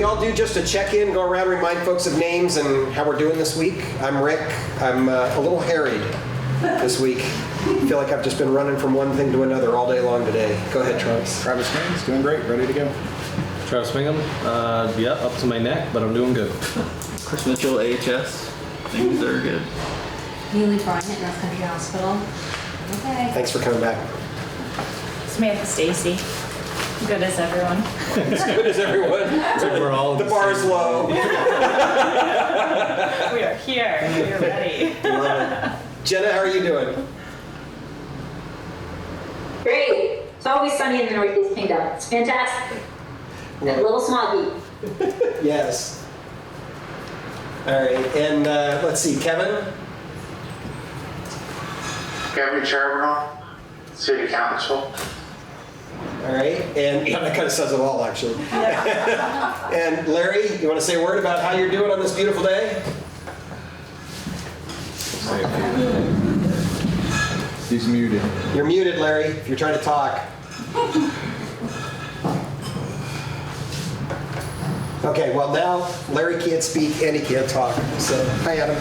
all do just a check-in, go around, remind folks of names and how we're doing this week? I'm Rick. I'm a little harried this week. I feel like I've just been running from one thing to another all day long today. Go ahead, Travis. Travis Main's doing great, ready to go. Travis Bingham, yeah, up to my neck, but I'm doing good. Chris Mitchell, AHS. Things are good. Neely Bryan at North Country Hospital. Okay. Thanks for coming back. Samantha Stacy. Good as everyone. As good as everyone. It's like we're all The bar's low. We are here. We're ready. Love it. Jenna, how are you doing? Great. It's always sunny in the Northeast Kingdom. It's fantastic. And a little smoggy. Yes. All right, and let's see, Kevin? Kevin Charbonneau, City Council. All right, and yeah, that kind of says it all, actually. And Larry, you want to say a word about how you're doing on this beautiful day? He's muted. You're muted, Larry, if you're trying to talk. Okay, well now Larry can't speak and he can't talk. So, hi Adam.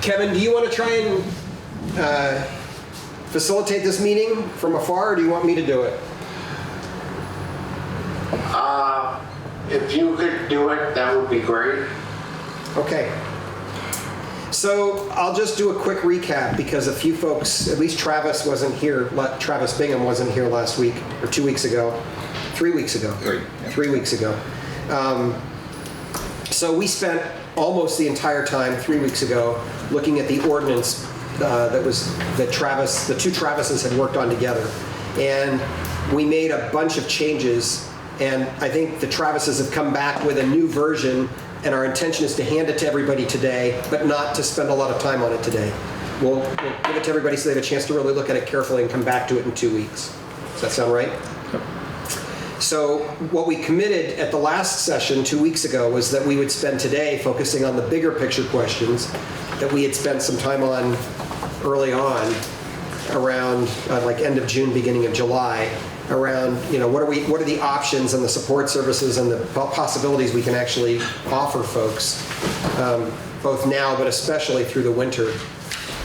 Kevin, do you want to try and facilitate this meeting from afar, or do you want me to do it? If you could do it, that would be great. Okay. So I'll just do a quick recap because a few folks, at least Travis wasn't here, Travis Bingham wasn't here last week, or 2 weeks ago, 3 weeks ago. 3 weeks ago. So we spent almost the entire time 3 weeks ago looking at the ordinance that the two Travises had worked on together. And we made a bunch of changes, and I think the Travises have come back with a new version, and our intention is to hand it to everybody today, but not to spend a lot of time on it today. We'll give it to everybody so they have a chance to really look at it carefully and come back to it in 2 weeks. Does that sound right? Yep. So what we committed at the last session 2 weeks ago was that we would spend today focusing on the bigger picture questions that we had spent some time on early on, around like end of June, beginning of July, around, what are the options and the support services and the possibilities we can actually offer folks, both now but especially through the winter.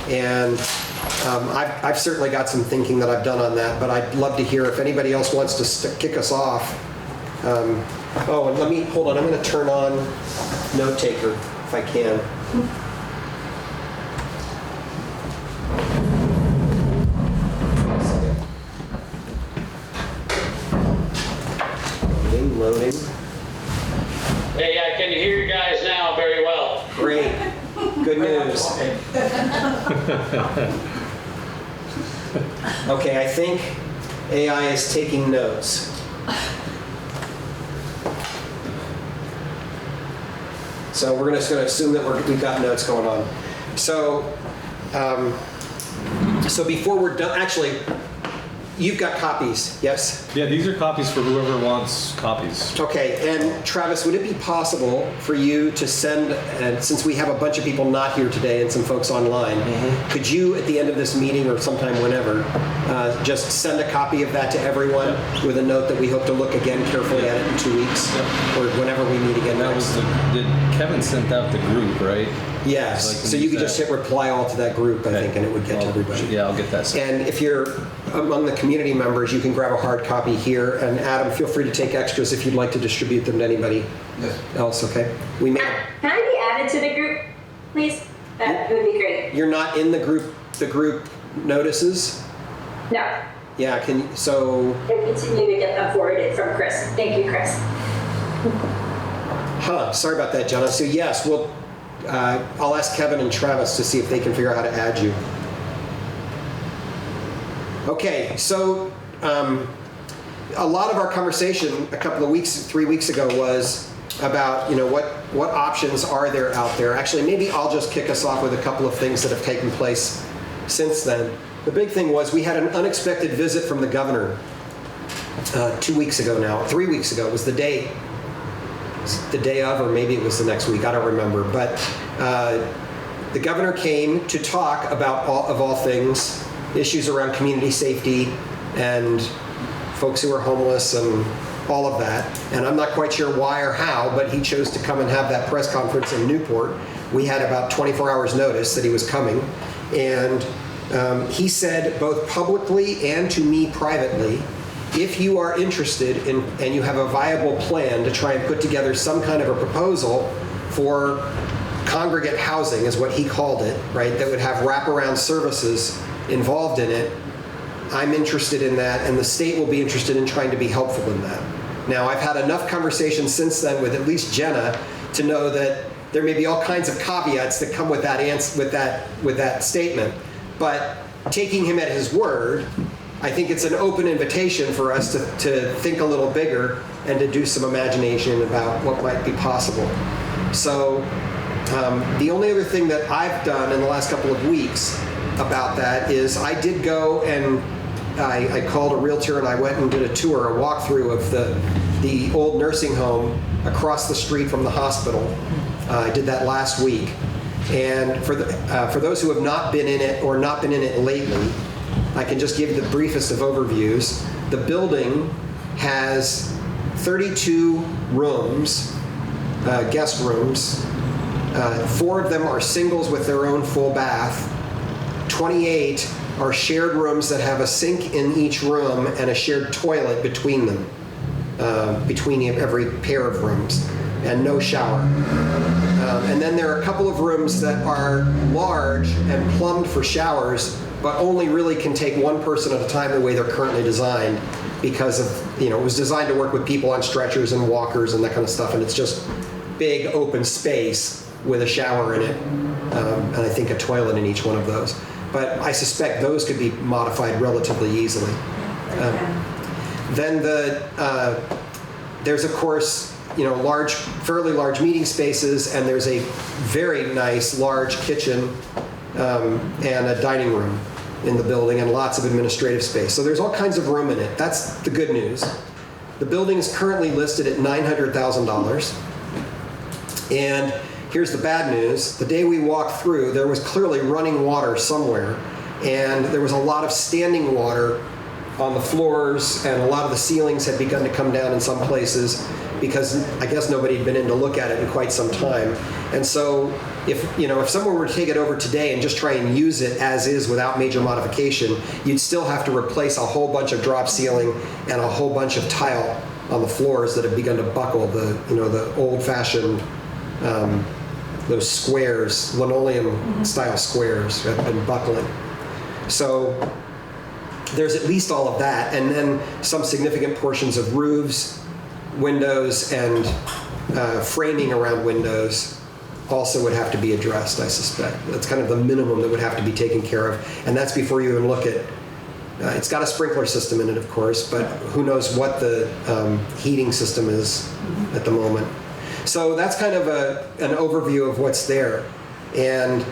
And I've certainly got some thinking that I've done on that, but I'd love to hear if anybody else wants to kick us off. And hold on, I'm going to turn on Note Taker if I can. Loading. Hey, I can hear you guys now very well. Great. Good news. Okay, I think AI is taking notes. So we're just going to assume that we've got notes going on. So before we're done, actually, you've got copies, yes? Yeah, these are copies for whoever wants copies. Okay, and Travis, would it be possible for you to send, and since we have a bunch of people not here today and some folks online, could you, at the end of this meeting or sometime whenever, just send a copy of that to everyone with a note that we hope to look again carefully at it in 2 weeks, or whenever we meet again next? Did Kevin sent out the group, right? Yes, so you could just hit reply all to that group, I think, and it would get to everybody. Yeah, I'll get that sent. And if you're among the community members, you can grab a hard copy here. And Adam, feel free to take extras if you'd like to distribute them to anybody else, okay? Can I be added to the group, please? That would be great. You're not in the group notices? No. Yeah, so... I continue to get them forwarded from Chris. Thank you, Chris. Sorry about that, Jenna. So yes, I'll ask Kevin and Travis to see if they can figure out how to add you. Okay, so a lot of our conversation 3 weeks ago was about, what options are there out there. Actually, maybe I'll just kick us off with a couple of things that have taken place since then. The big thing was we had an unexpected visit from the governor 2 weeks ago now. 3 weeks ago was the day of, or maybe it was the next week, I don't remember. But the governor came to talk about, of all things, issues around community safety and folks who are homeless and all of that. And I'm not quite sure why or how, but he chose to come and have that press conference in Newport. We had about 24 hours notice that he was coming. And he said both publicly and to me privately, if you are interested in and you have a viable plan to try and put together some kind of a proposal for congregate housing, is what he called it, right, that would have wraparound services involved in it, I'm interested in that, and the state will be interested in trying to be helpful in that. Now, I've had enough conversations since then with at least Jenna to know that there may be all kinds of caveats that come with that statement, but taking him at his word, I think it's an open invitation for us to think a little bigger and to do some imagination about what might be possible. So the only other thing that I've done in the last couple of weeks about that is I did go and I called a realtor and I went and did a tour, a walkthrough of the old nursing home across the street from the hospital. I did that last week. And for those who have not been in it or not been in it lately, I can just give the briefest of overviews. The building has 32 rooms, guest rooms. 4 of them are singles with their own full bath. 28 are shared rooms that have a sink in each room and a shared toilet between them, between every pair of rooms, and no shower. And then there are a couple of rooms that are large and plumbed for showers, but only really can take one person at a time the way they're currently designed, because of, it was designed to work with people on stretchers and walkers and that kind of stuff, and it's just big open space with a shower in it, and I think a toilet in each one of those. But I suspect those could be modified relatively easily. Then there's of course, fairly large meeting spaces, and there's a very nice large kitchen and a dining room in the building, and lots of administrative space. So there's all kinds of room in it. That's the good news. The building is currently listed at $900,000. And here's the bad news. The day we walked through, there was clearly running water somewhere, and there was a lot of standing water on the floors, and a lot of the ceilings had begun to come down in some places because I guess nobody had been in to look at it in quite some time. And so if someone were to take it over today and just try and use it as is without major modification, you'd still have to replace a whole bunch of drop ceiling and a whole bunch of tile on the floors that have begun to buckle. The old-fashioned those squares, linoleum style squares, have been buckling. So there's at least all of that, and then some significant portions of roofs, windows, and framing around windows also would have to be addressed, I suspect. That's kind of the minimum that would have to be taken care of, and that's before you even look at, it's got a sprinkler system in it, of course, but who knows what the heating system is at the moment. So that's kind of an overview of what's there. And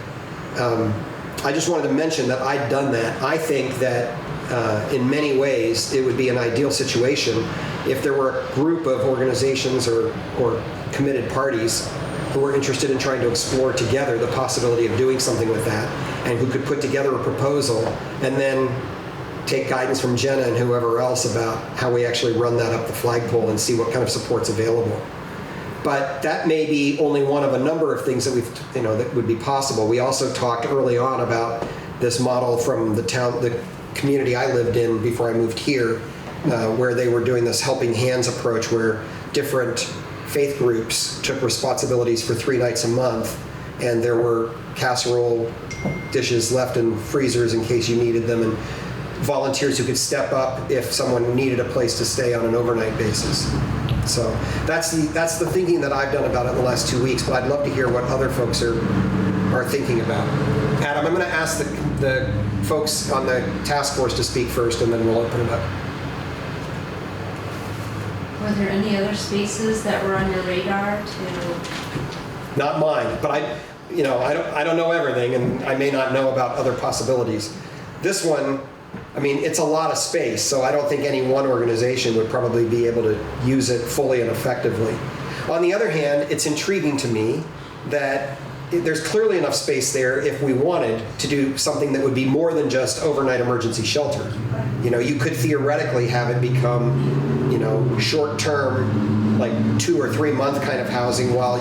I just wanted to mention that I'd done that. I think that in many ways it would be an ideal situation if there were a group of organizations or committed parties who were interested in trying to explore together the possibility of doing something with that, and who could put together a proposal and then take guidance from Jenna and whoever else about how we actually run that up the flagpole and see what kind of support's available. But that may be only one of a number of things that that would be possible. We also talked early on about this model from the community I lived in before I moved here, where they were doing this helping hands approach, where different faith groups took responsibilities for 3 nights a month, and there were casserole dishes left in freezers in case you needed them, and volunteers who could step up if someone needed a place to stay on an overnight basis. So that's the thinking that I've done about it in the last 2 weeks, but I'd love to hear what other folks are thinking about. Adam, I'm going to ask the folks on the task force to speak first, and then we'll open it up. Were there any other spaces that were on your radar to? Not mine, but I don't know everything, and I may not know about other possibilities. This one, it's a lot of space, so I don't think any one organization would probably be able to use it fully and effectively. On the other hand, it's intriguing to me that there's clearly enough space there if we wanted to do something that would be more than just overnight emergency shelter. You know, you could theoretically have it become, you know, short-term, like 2 or 3 month kind of housing while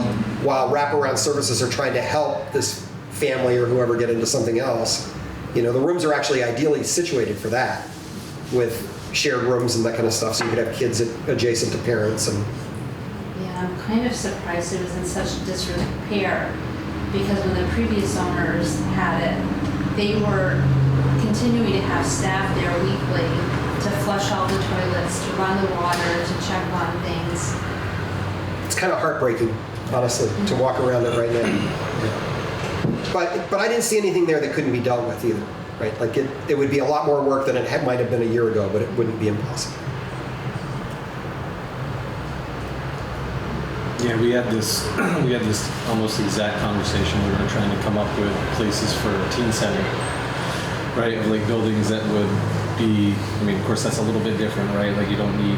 wraparound services are trying to help this family or whoever get into something else. You know, the rooms are actually ideally situated for that, with shared rooms and that kind of stuff, so you could have kids adjacent to parents. And Yeah, I'm kind of surprised it was in such disrepair, because when the previous owners had it, they were continuing to have staff there weekly to flush all the toilets, to run the water, to check on things. it's kind of heartbreaking, honestly, to walk around it right now. But I didn't see anything there that couldn't be dealt with either, right? Like it would be a lot more work than it might have been a year ago, but it wouldn't be impossible. Yeah, we had this almost exact conversation. We were trying to come up with places for a teen center, right? Of like buildings that would be, I mean, of course that's a little bit different, right? Like you don't need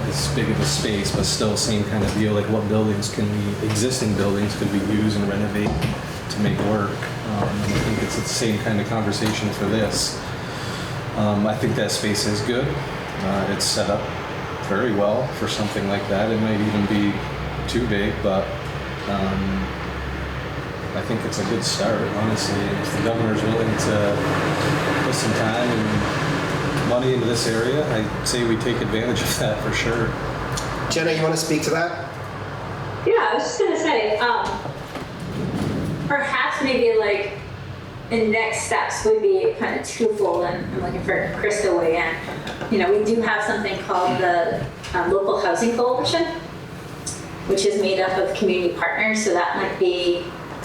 as big of a space, but still same kind of deal. Like what buildings existing buildings could we use and renovate to make work? And I think it's the same kind of conversation for this. I think that space is good. It's set up very well for something like that. It might even be too big, but I think it's a good start, honestly. If the governor's willing to put some time and money into this area, I'd say we take advantage of that for sure. Jenna, you want to speak to that? Yeah, I was just gonna say, perhaps maybe like the next steps would be kind of twofold, and I'm looking for Chris to weigh in. You know, we do have something called the Local Housing Coalition, which is made up of community partners, so that might be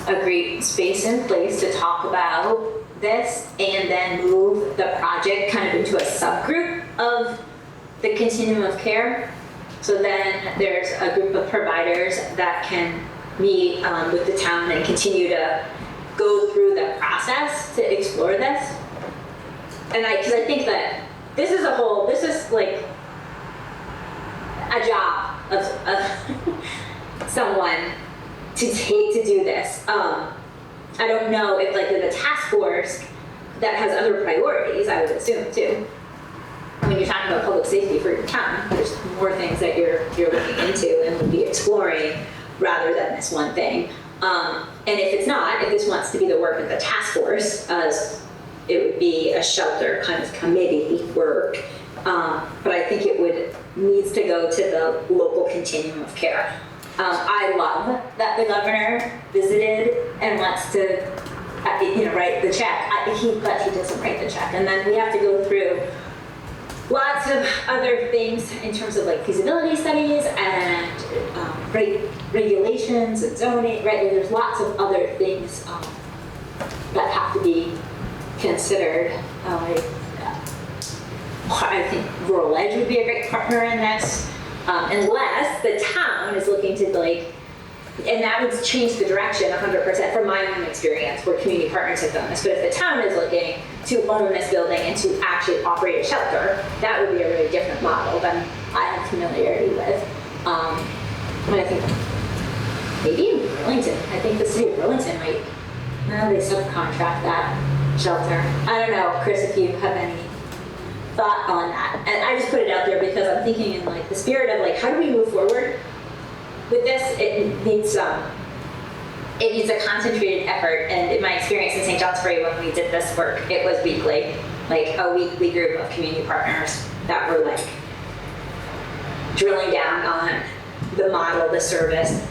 a great space in place to talk about this and then move the project kind of into a subgroup of the continuum of care. So then there's a group of providers that can meet with the town and continue to go through the process to explore this. And because I think that this is like a job of someone to take to do this. I don't know if like the task force that has other priorities, I would assume too. When you're talking about public safety for your town, there's more things that you're looking into and would be exploring rather than this one thing. And if it's not, if this wants to be the work of the task force, it would be a shelter kind of committee work. But I think it needs to go to the local continuum of care. I love that the governor visited and wants to, write the check. But he doesn't write the check, and then we have to go through lots of other things in terms of like feasibility studies and regulations and zoning. Right, there's lots of other things that have to be considered. I think Rural Edge would be a great partner in this. Unless the town is looking to and that would change the direction 100% from my own experience where community partners have done this. But if the town is looking to own this building and to actually operate a shelter, that would be a really different model than I have familiarity with. But I think maybe in Burlington, I think the city of Burlington might, they subcontract that shelter. I don't know, Chris, if you have any thought on that. And I just put it out there because I'm thinking in like the spirit of like, how do we move forward with this? It needs a concentrated effort. And in my experience in St. John's Bury, when we did this work, it was weekly, like a weekly group of community partners that were like drilling down on the model, the service,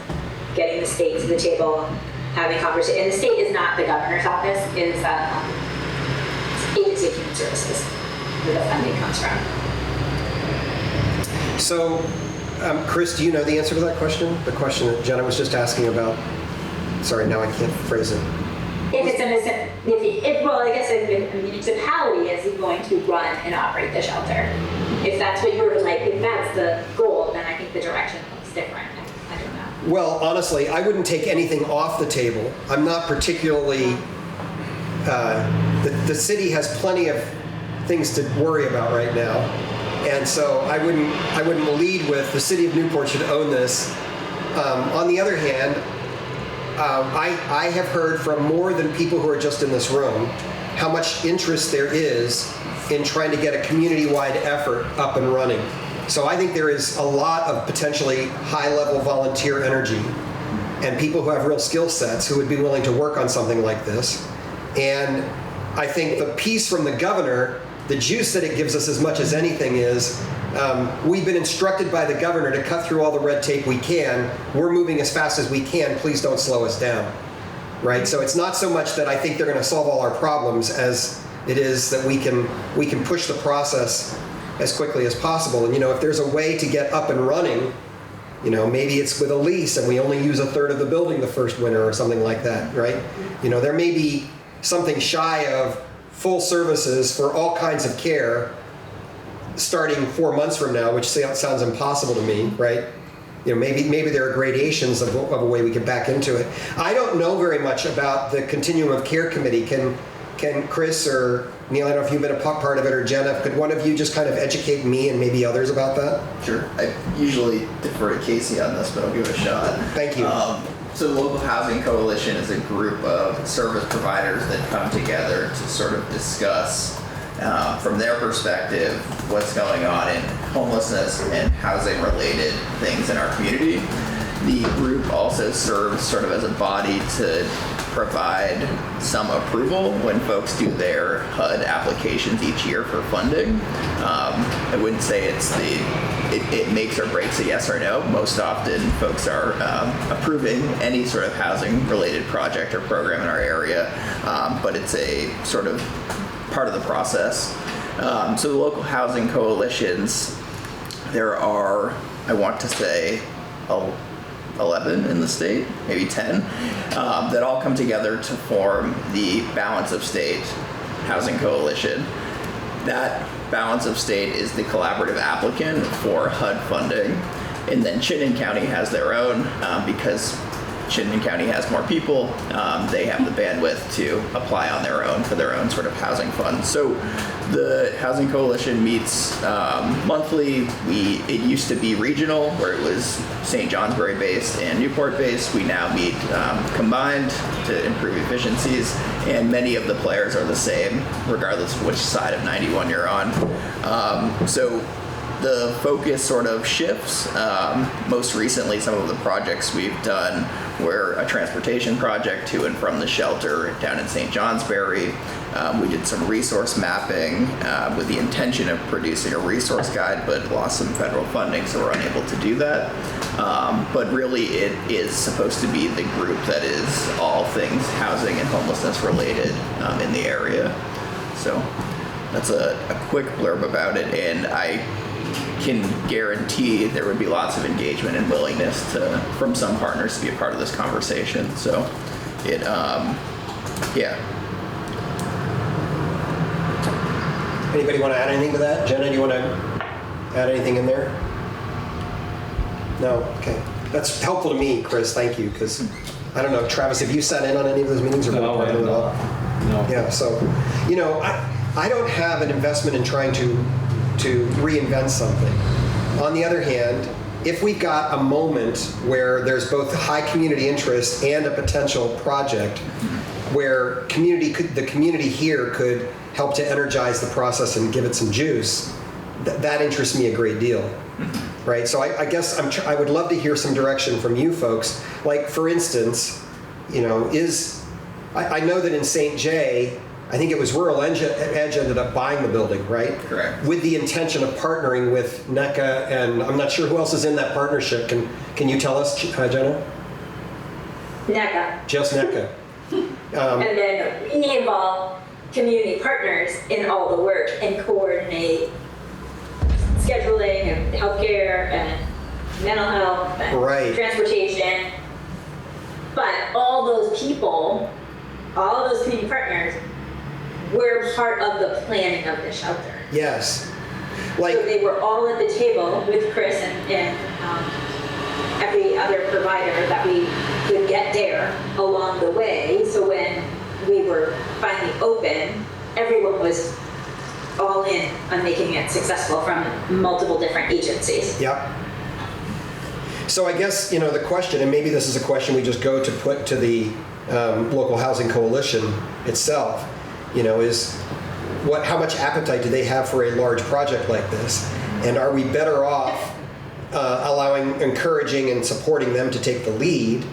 getting the state to the table, having conversations. And the state is not the governor's office, it is Agency of Human Services. Where the funding comes from. So, Chris, do you know the answer to that question? The question that Jenna was just asking about. Sorry, now I can't phrase it. If a municipality is going to run and operate the shelter, if that's what you're like, if that's the goal, then I think the direction looks different. I don't know. Well, honestly, I wouldn't take anything off the table. I'm not particularly. The city has plenty of things to worry about right now, and so I wouldn't lead with the city of Newport should own this. On the other hand, I have heard from more than people who are just in this room how much interest there is in trying to get a community-wide effort up and running. So I think there is a lot of potentially high-level volunteer energy and people who have real skill sets who would be willing to work on something like this. And I think the piece from the governor, the juice that it gives us as much as anything is, we've been instructed by the governor to cut through all the red tape we can. We're moving as fast as we can. Please don't slow us down, right? So it's not so much that I think they're going to solve all our problems as it is that we can push the process as quickly as possible. And if there's a way to get up and running, maybe it's with a lease and we only use 1/3 of the building the first winter or something like that, right? There may be something shy of full services for all kinds of care starting 4 months from now, which sounds impossible to me, right? Maybe there are gradations of a way we can back into it. I don't know very much about the Continuum of Care Committee. Can Chris or Neil, I don't know if you've been a part of it, or Jenna, could one of you just kind of educate me and maybe others about that? Sure. I usually defer to Casey on this, but I'll give it a shot. Thank you. So the Local Housing Coalition is a group of service providers that come together to sort of discuss, from their perspective, what's going on in homelessness and housing-related things in our community. The group also serves sort of as a body to provide some approval when folks do their HUD applications each year for funding. I wouldn't say it makes or breaks a yes or no. Most often folks are approving any sort of housing related project or program in our area, but it's a sort of part of the process. So the local housing coalitions, there are, I want to say, 11 in the state, maybe 10, that all come together to form the Balance of State Housing Coalition. That Balance of State is the collaborative applicant for HUD funding, and then Chittenden County has their own because Chittenden County has more people. They have the bandwidth to apply on their own for their own sort of housing fund. So the Housing Coalition meets monthly. It used to be regional, where it was St. Johnsbury based and Newport based. We now meet combined to improve efficiencies, and many of the players are the same, regardless of which side of 91 you're on. So the focus sort of shifts. Most recently, some of the projects we've done were a transportation project to and from the shelter down in St. Johnsbury. We did some resource mapping with the intention of producing a resource guide, but lost some federal funding, so we're unable to do that. But really, it is supposed to be the group that is all things housing and homelessness related in the area. So that's a quick blurb about it, and I can guarantee there would be lots of engagement and willingness from some partners to be a part of this conversation. So it, yeah. Anybody want to add anything to that? Jenna, do you want to add anything in there? No? Okay. That's helpful to me, Chris. Thank you. Because I don't know, Travis, have you sat in on any of those meetings or been a part of them at all? No. Yeah. So, I don't have an investment in trying to reinvent something. On the other hand, if we've got a moment where there's both high community interest and a potential project where the community here could help to energize the process and give it some juice, that interests me a great deal, right? So I guess I would love to hear some direction from you folks. Like, for instance, I know that in St. J, I think it was Rural Edge ended up buying the building, right? Correct. With the intention of partnering with NEK-TV, and I'm not sure who else is in that partnership. Can you tell us, Jenna? NEK-TV. Just NEK-TV. And then we involve community partners in all the work and coordinate scheduling and healthcare and mental health and transportation. But all those people, all those community partners, were part of the planning of the shelter. Yes. So they were all at the table with Chris and every other provider that we would get there along the way. So when we were finally open, everyone was all in on making it successful from multiple different agencies. Yep. So I guess, the question, and maybe this is a question we just go to put to the local housing coalition itself, is how much appetite do they have for a large project like this? And are we better off encouraging and supporting them to take the lead?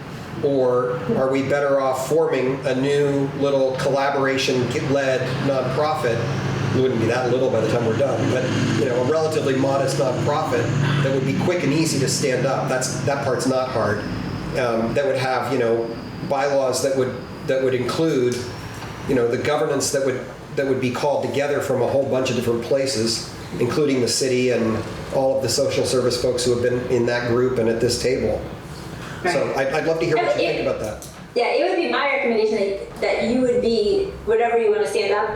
Or are we better off forming a new little collaboration-led nonprofit? It wouldn't be that little by the time we're done, but a relatively modest nonprofit that would be quick and easy to stand up. That part's not hard. That would have bylaws that would include the governance that would be called together from a whole bunch of different places, including the city and all of the social service folks who have been in that group and at this table. Right. So I'd love to hear what you think about that. Yeah, it would be my recommendation that you would be, whatever you want to stand up,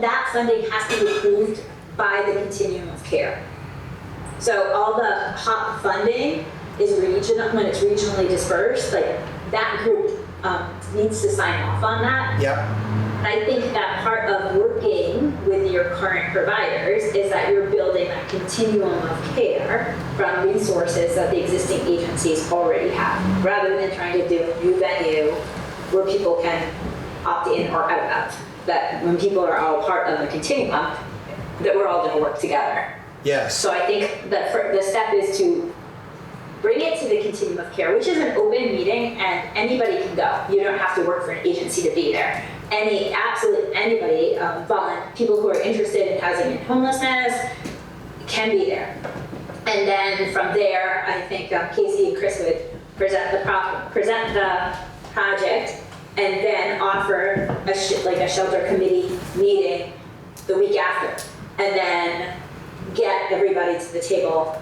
that funding has to be approved by the continuum of care. So all the HOP funding is regional, when it's regionally dispersed, like that group needs to sign off on that. Yeah. I think that part of working with your current providers is that you're building that continuum of care from resources that the existing agencies already have, rather than trying to do a new venue where people can opt in or out of. That when people are all part of the continuum, that we're all going to work together. Yes. So I think that the step is to bring it to the continuum of care, which is an open meeting and anybody can go. You don't have to work for an agency to be there. Anybody, people who are interested in housing and homelessness can be there. And then from there, I think Casey and Chris would present the project and then offer a shelter committee meeting the week after, and then get everybody to the table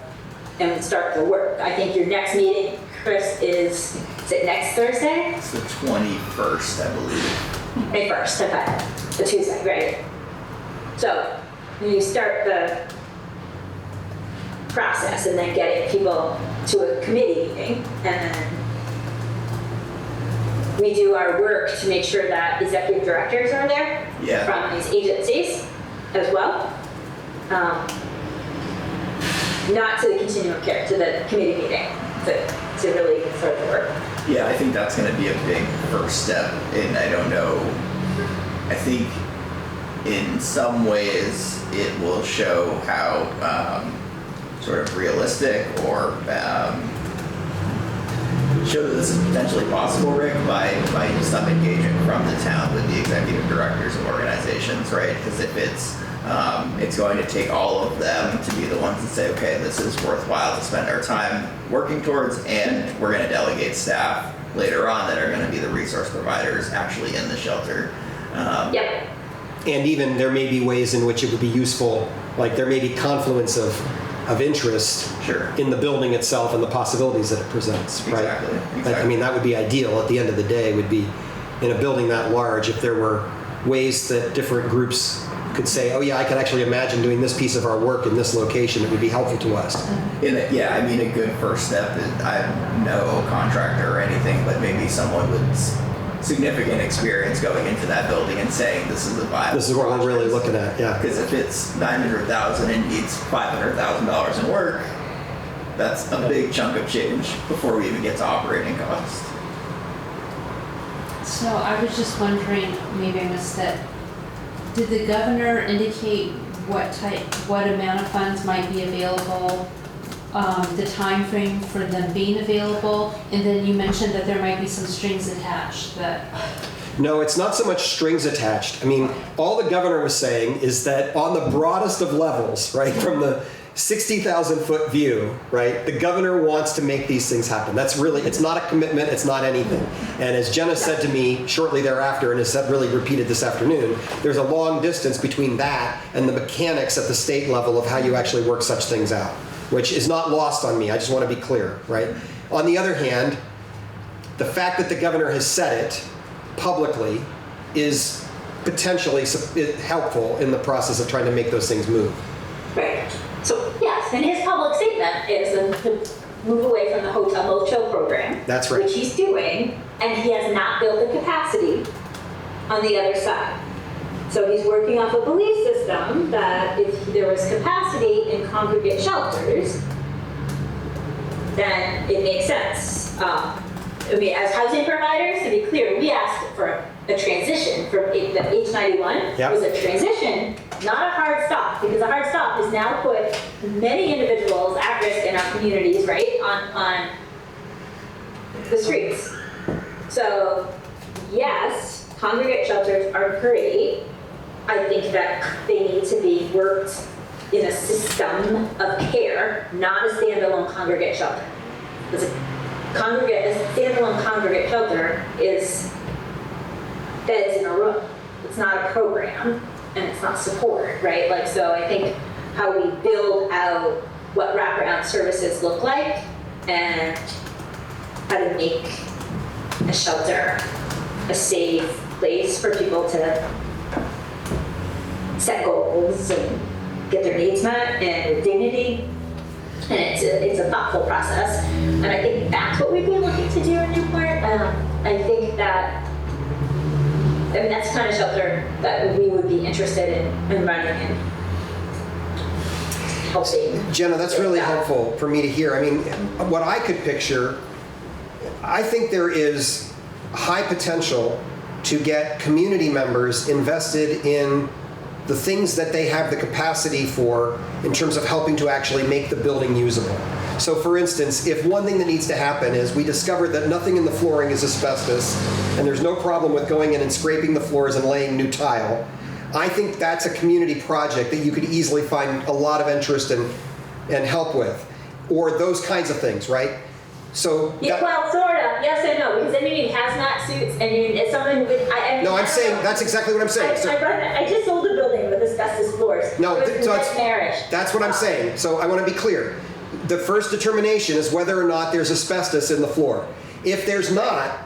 and start the work. I think your next meeting, Chris, is it next Thursday? It's the 21st, I believe. May 1st, okay. The Tuesday, right. So you start the process and then getting people to a committee meeting, and then we do our work to make sure that executive directors are there from these agencies as well. Not to the continuum of care, to the committee meeting to really start the work. Yeah, I think that's going to be a big first step, and I don't know. I think in some ways it will show how sort of realistic or show that this is potentially possible, Rick, by some engagement from the town with the executive directors of organizations, right? Because if it's going to take all of them to be the ones that say, okay, this is worthwhile to spend our time working towards, and we're going to delegate staff later on that are going to be the resource providers actually in the shelter. Yep. And even there may be ways in which it would be useful, like there may be confluence of interest in the building itself and the possibilities that it presents, right? Exactly. I mean, that would be ideal at the end of the day, would be in a building that large, if there were ways that different groups could say, oh yeah, I could actually imagine doing this piece of our work in this location, it would be helpful to us. A good first step is, I'm no contractor or anything, but maybe someone with significant experience going into that building and saying this is a viable This is what project. we're really looking at, yeah. Because if it's $900,000 and needs $500,000 in work, that's a big chunk of change before we even get to operating costs. So I was just wondering, maybe I missed it. Did the governor indicate what amount of funds might be available, the time frame for them being available, and then you mentioned that there might be some strings attached that... No, it's not so much strings attached. I mean, all the governor was saying is that on the broadest of levels, right, from the 60,000 foot view, right, the governor wants to make these things happen. That's really, it's not a commitment, it's not anything. And as Jenna said to me shortly thereafter, and has really repeated this afternoon, there's a long distance between that and the mechanics at the state level of how you actually work such things out, which is not lost on me. I just want to be clear, right? On the other hand, the fact that the governor has said it publicly is potentially helpful in the process of trying to make those things move. Right. So yes, and his public statement is to move away from the hotel motel program. That's right. Which he's doing, and he has not built the capacity on the other side. So he's working off a belief system that if there was capacity in congregate shelters, then it makes sense. I mean, as housing providers, to be clear, we asked for a transition from the H91. Yep. Was a transition, not a hard stop, because a hard stop has now put many individuals at risk in our communities, right, on the streets. So, yes, congregate shelters are great. I think that they need to be worked in a system of care, not a standalone congregate shelter. Because a standalone congregate shelter is beds in a room. It's not a program, and it's not support, right? Like, so I think how we build out what wraparound services look like and how to make a shelter a safe place for people to set goals and get their needs met and with dignity. And it's a thoughtful process. And I think that's what we've been looking to do in Newport. I think that, I mean, that's the kind of shelter that we would be interested in running and helping. Jenna, that's really helpful for me to hear. I mean, what I could picture, I think there is high potential to get community members invested in the things that they have the capacity for in terms of helping to actually make the building usable. So for instance, if one thing that needs to happen is we discovered that nothing in the flooring is asbestos and there's no problem with going in and scraping the floors and laying new tile, I think that's a community project that you could easily find a lot of interest and help with, or those kinds of things, right? So Yeah, well, sort of, yes and no, because then you need hazmat suits and you need someone with, no, I'm saying, that's exactly what I'm saying. So, I just sold a building with asbestos floors. no, It was so net marriage. that's what I'm saying. So I want to be clear. The first determination is whether or not there's asbestos in the floor. If there's not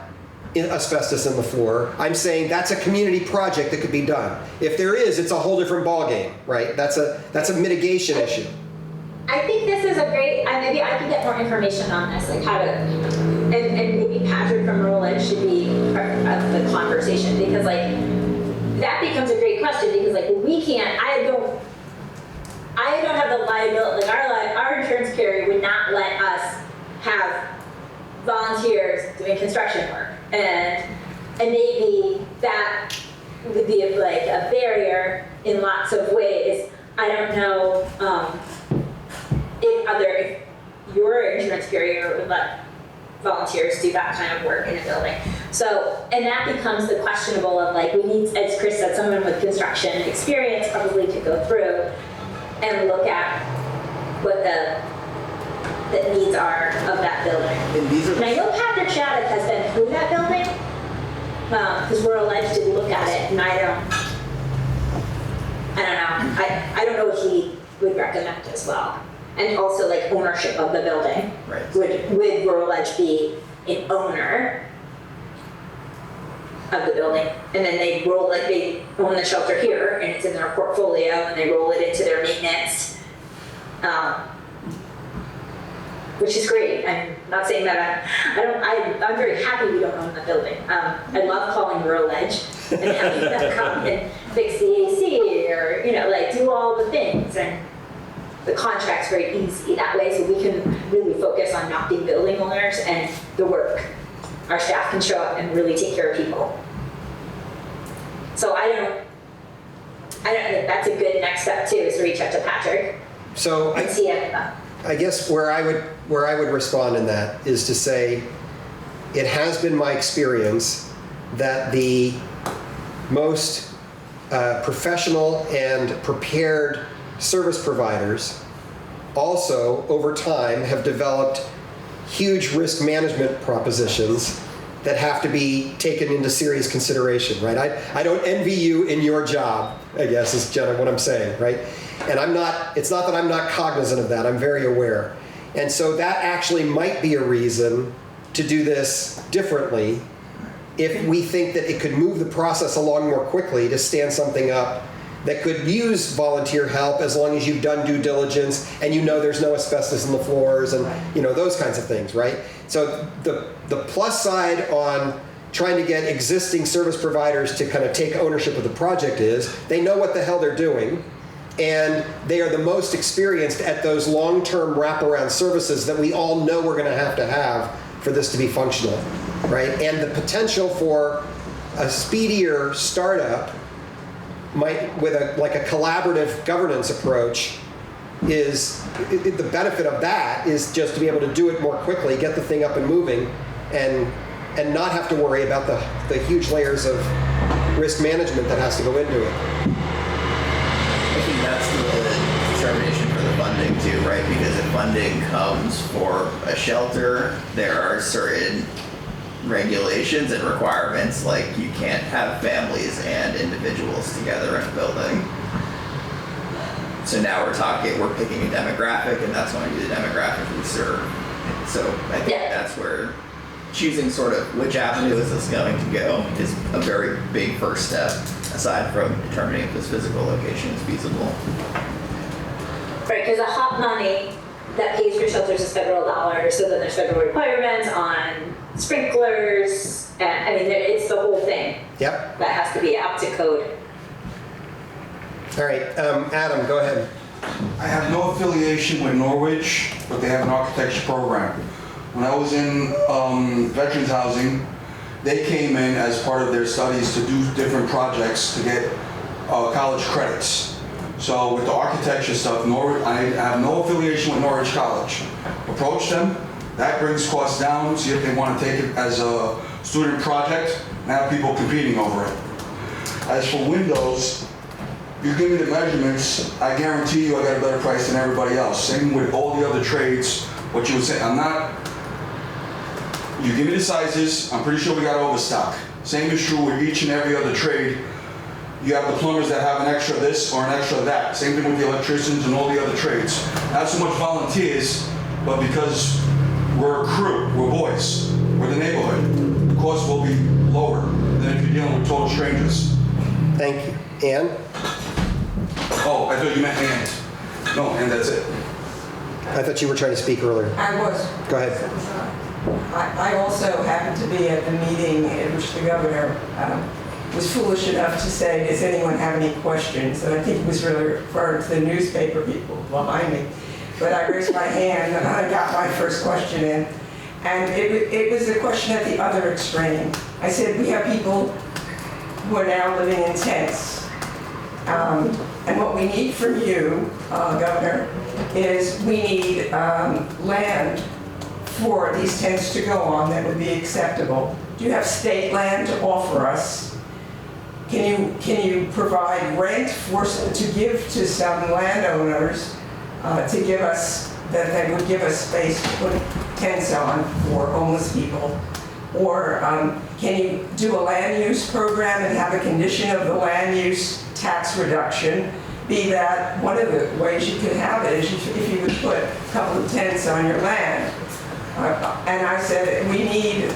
asbestos in the floor, I'm saying that's a community project that could be done. If there is, it's a whole different ballgame, right? That's a mitigation issue. I think this is a great, maybe I can get more information on this, like how to, and maybe Patrick from Rural Edge should be part of the conversation, because like, that becomes a great question, because like, we can't, I don't have the liability, like our insurance carrier would not let us have volunteers doing construction work, and maybe that would be like a barrier in lots of ways. I don't know, if your insurance carrier would let volunteers do that kind of work in a building. So, and that becomes the questionable of like, we need, as Chris said, someone with construction experience probably to go through and look at what the needs are of that building. And I know Patrick Shattuck has been through that building, because we're alleged to look at it, and I don't know if he would recommend as well. And also like ownership of the building. Right. Would Rural Edge be an owner of the building? And then they own the shelter here and it's in their portfolio and they roll it into their maintenance. Which is great. I'm not saying that I'm very happy we don't own the building. I love calling Rural Edge and having them come and fix the AC or, like do all the things. And the contract's very easy that way, so we can really focus on not being building owners and the work. Our staff can show up and really take care of people. So I don't think that's a good next step too, is to reach out to Patrick. So and see it. I guess where I would respond in that is to say, it has been my experience that the most professional and prepared service providers also, over time, have developed huge risk management propositions that have to be taken into serious consideration, right? I don't envy you in your job, I guess, is Jenna what I'm saying, right? And it's not that I'm not cognizant of that, I'm very aware. And so that actually might be a reason to do this differently if we think that it could move the process along more quickly to stand something up that could use volunteer help as long as you've done due diligence and there's no asbestos in the floors and those kinds of things, right? So the plus side on trying to get existing service providers to kind of take ownership of the project is they know what the hell they're doing. And they are the most experienced at those long-term wraparound services that we all know we're going to have for this to be functional, right? And the potential for a speedier startup might, with a collaborative governance approach, is the benefit of that is just to be able to do it more quickly, get the thing up and moving, and not have to worry about the huge layers of risk management that has to go into it. I think that's the determination for the funding too, right? Because if funding comes for a shelter, there are certain regulations and requirements, like you can't have families and individuals together in a building. So now we're picking a demographic, and that's going to be the demographic we serve. So I think that's where choosing sort of which avenue is this going to go is a very big first step, aside from determining if this physical location is feasible. Right, because the hot money that pays for shelters is federal dollars, so then there's federal requirements on sprinklers, and I mean, it's the whole thing. Yep. That has to be up to code. All right, Adam, go ahead. I have no affiliation with Norwich, but they have an architecture program. When I was in veterans housing, they came in as part of their studies to do different projects to get college credits. So with the architecture stuff, I have no affiliation with Norwich College. Approach them, that brings costs down, see if they want to take it as a student project, and have people competing over it. As for windows, you give me the measurements, I guarantee you I got a better price than everybody else. Same with all the other trades, what you would say, you give me the sizes, I'm pretty sure we got overstock. Same is true with each and every other trade. You have the plumbers that have an extra this or an extra that. Same thing with the electricians and all the other trades. Not so much volunteers, but because we're a crew, we're boys, we're the neighborhood. The cost will be lower than if you're dealing with total strangers. Thank you. Ann? Oh, I thought you meant and. No, and that's it. I thought you were trying to speak earlier. I was. Go ahead. I also happened to be at the meeting in which the governor was foolish enough to say, does anyone have any questions? And I think it was really referring to the newspaper people behind me. But I raised my hand and I got my first question in. And it was a question at the other extreme. I said, we have people who are now living in tents. And what we need from you, Governor, is we need land for these tents to go on that would be acceptable. Do you have state land to offer us? Can you provide rent to give to some landowners to give us, that they would give us space to put tents on for homeless people? Or can you do a land use program and have a condition of the land use tax reduction be that one of the ways you could have it is if you would put a couple of tents on your land? And I said, we need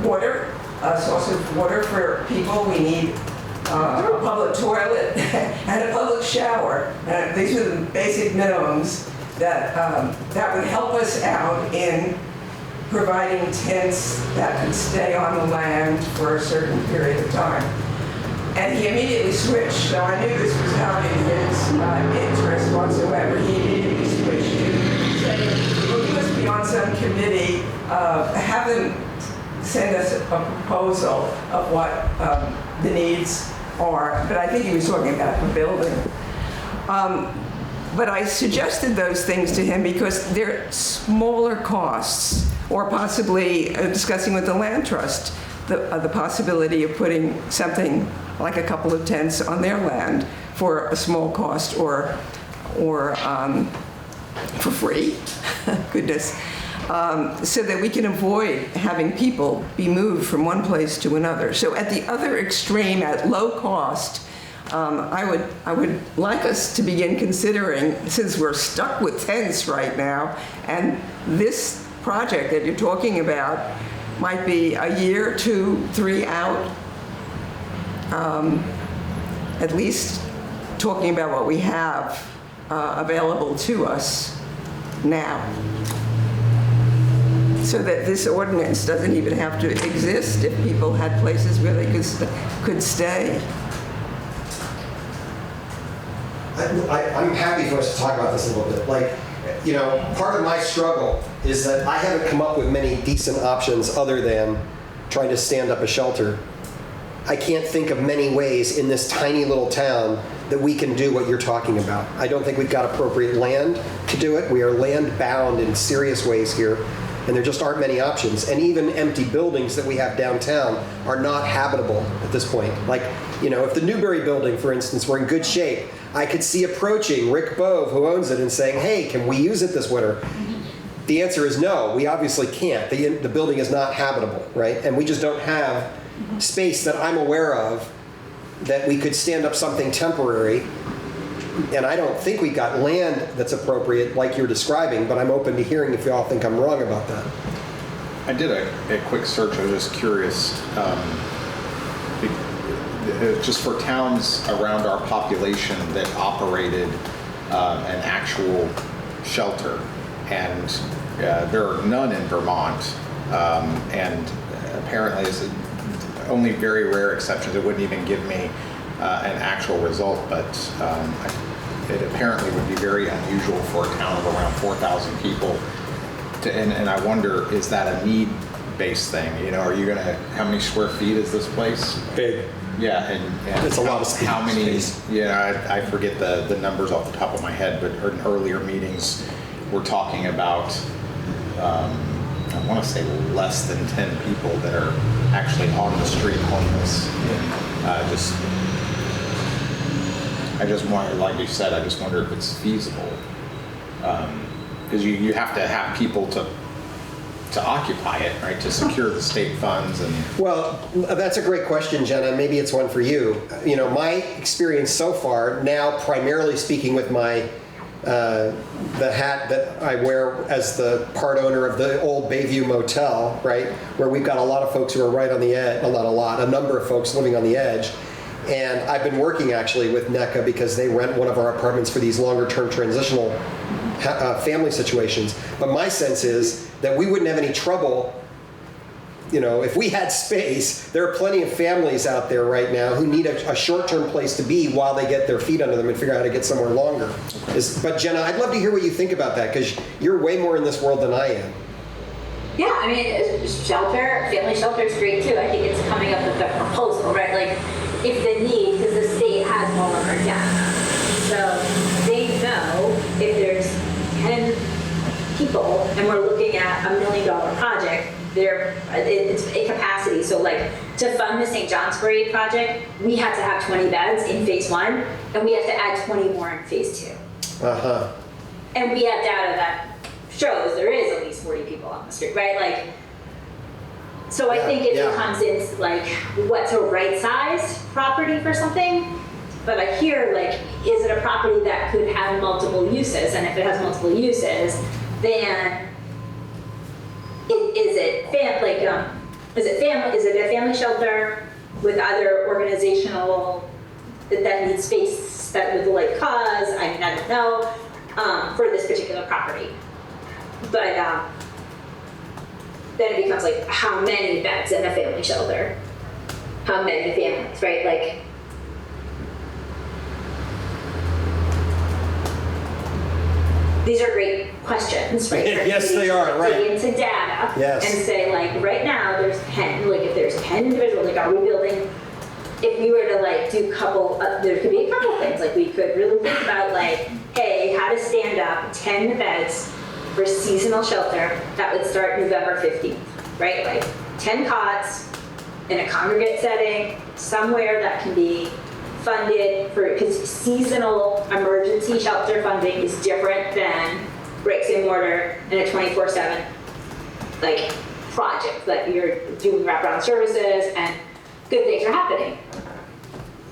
water, a source of water for people. We need a public toilet and a public shower. These are the basic minimums that would help us out in providing tents that could stay on the land for a certain period of time. And he immediately switched, so I knew this was not in his interest whatsoever. He immediately switched to saying, well, you must be on some committee, have them send us a proposal of what the needs are. But I think he was talking about the building. But I suggested those things to him because they're smaller costs, or possibly discussing with the land trust the possibility of putting something like a couple of tents on their land for a small cost or for free, goodness, so that we can avoid having people be moved from one place to another. So at the other extreme, at low cost, I would like us to begin considering, since we're stuck with tents right now, and this project that you're talking about might be a year, 2, 3 out, at least talking about what we have available to us now, so that this ordinance doesn't even have to exist if people had places where they could stay. I'm happy for us to talk about this a little bit. Like, you know, part of my struggle is that I haven't come up with many decent options other than trying to stand up a shelter. I can't think of many ways in this tiny little town that we can do what you're talking about. I don't think we've got appropriate land to do it. We are land bound in serious ways here, and there just aren't many options. And even empty buildings that we have downtown are not habitable at this point. Like, you know, if the Newberry building, for instance, were in good shape, I could see approaching Rick Bove, who owns it, and saying, hey, can we use it this winter? The answer is no, we obviously can't. The building is not habitable, right? And we just don't have space that I'm aware of that we could stand up something temporary. And I don't think we've got land that's appropriate like you're describing, but I'm open to hearing if y'all think I'm wrong about that. I did a quick search. I was just curious, just for towns around our population that operated an actual shelter, and there are none in Vermont, and apparently it's only very rare exceptions. It wouldn't even give me an actual result, but it apparently would be very unusual for a town of around 4,000 people to, and I wonder, is that a need-based thing? You know, are you gonna, how many square feet is this place? Big. Yeah, and It's a lot of space. how many, yeah, I forget the numbers off the top of my head, but in earlier meetings, we're talking about, I want to say less than 10 people that are actually on the street homeless. I just wonder, like you said, I just wonder if it's feasible. Because you have to have people to occupy it, right? To secure the state funds and. Well, that's a great question, Jenna. Maybe it's one for you. You know, my experience so far, now primarily speaking with my the hat that I wear as the part owner of the old Bayview Motel, right, where we've got a lot of folks who are right on the edge, well, not a lot, a number of folks living on the edge. And I've been working actually with NEK-TV because they rent one of our apartments for these longer term transitional family situations. But my sense is that we wouldn't have any trouble, you know, if we had space. There are plenty of families out there right now who need a short-term place to be while they get their feet under them and figure out how to get somewhere longer. But Jenna, I'd love to hear what you think about that, because you're way more in this world than I am. Yeah, I mean, shelter, family shelter is great too. I think it's coming up with a proposal, right? Like, if the need, because the state has one of our data. So they know if there's 10 people and we're looking at $1 million project, it's a capacity. So like, to fund the St. John's Parade project, we had to have 20 beds in phase 1, and we have to add 20 more in phase 2. Uh-huh. And we have data that shows there is at least 40 people on the street, right? Like, so I think it becomes into like, what's a right-sized property for something? But I hear like, is it a property that could have multiple uses? And if it has multiple uses, then is it a family shelter with other organizational that needs space that would like cause? I mean, I don't know for this particular property, but then it becomes like, how many beds in a family shelter? How many families, right? Like, these are great questions, right? Yes, they are, right. Dig into data and say, like, right now there's 10, like if there's 10 individuals, like, are we building, if we were to like do there could be a couple things, like we could really think about like, hey, how to stand up 10 beds for seasonal shelter that would start November 15th, right? Like 10 cots in a congregate setting, somewhere that can be funded for, because seasonal emergency shelter funding is different than bricks and mortar and a 24/7 like project that you're doing wraparound services and good things are happening.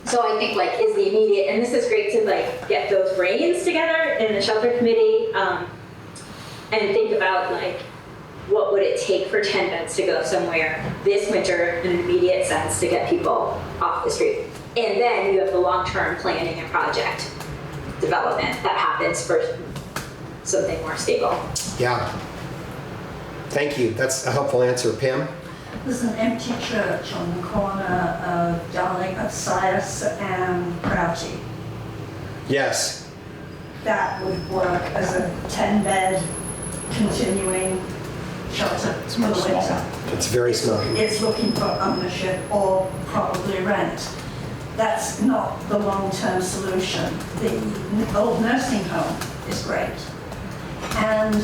So I think like is the immediate, and this is great to like get those brains together in the shelter committee and think about like what would it take for 10 beds to go somewhere this winter in an immediate sense to get people off the street. And then you have the long-term planning and project development that happens for something more stable. Yeah. Thank you. That's a helpful answer. Pam? There's an empty church on the corner of Darling, Sias and Prouty. Yes. that would work as a 10-bed continuing shelter It's for the much winter. smaller. It's very small. It's looking for ownership or probably rent. That's not the long-term solution. The old nursing home is great. And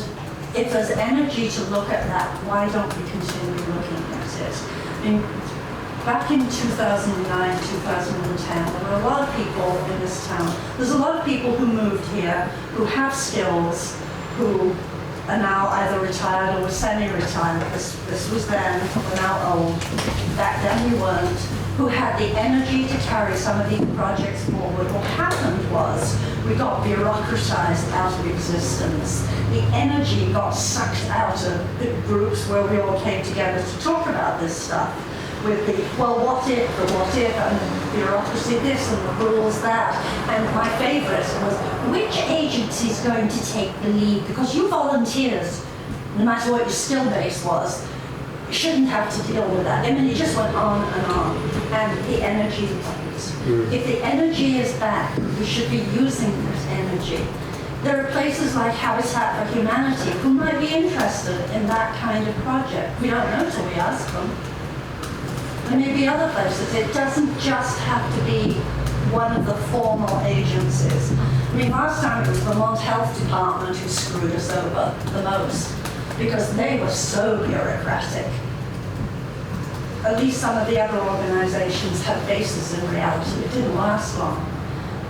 if there's energy to look at that, why don't we continue looking at it? I mean, back in 2009, 2010, there were a lot of people in this town. There's a lot of people who moved here, who have skills, who are now either retired or semi-retired. This was then, we're now old. Back then we weren't. Who had the energy to carry some of these projects forward. What happened was we got bureaucratized out of existence. The energy got sucked out of the groups where we all came together to talk about this stuff. With the, well, what if, and the bureaucracy this, and the rules that. And my favorite was, which agency is going to take the lead? Because you volunteers, no matter what your skill base was, shouldn't have to deal with that. I mean, it just went on, and the energy leaves. If the energy is back, we should be using that energy. There are places like Habitat for Humanity who might be interested in that kind of project. We don't know till we ask them. There may be other places. It doesn't just have to be one of the formal agencies. I mean, last time it was the Vermont Health Department who screwed us over the most because they were so bureaucratic. At least some of the other organizations have bases in reality. It didn't last long.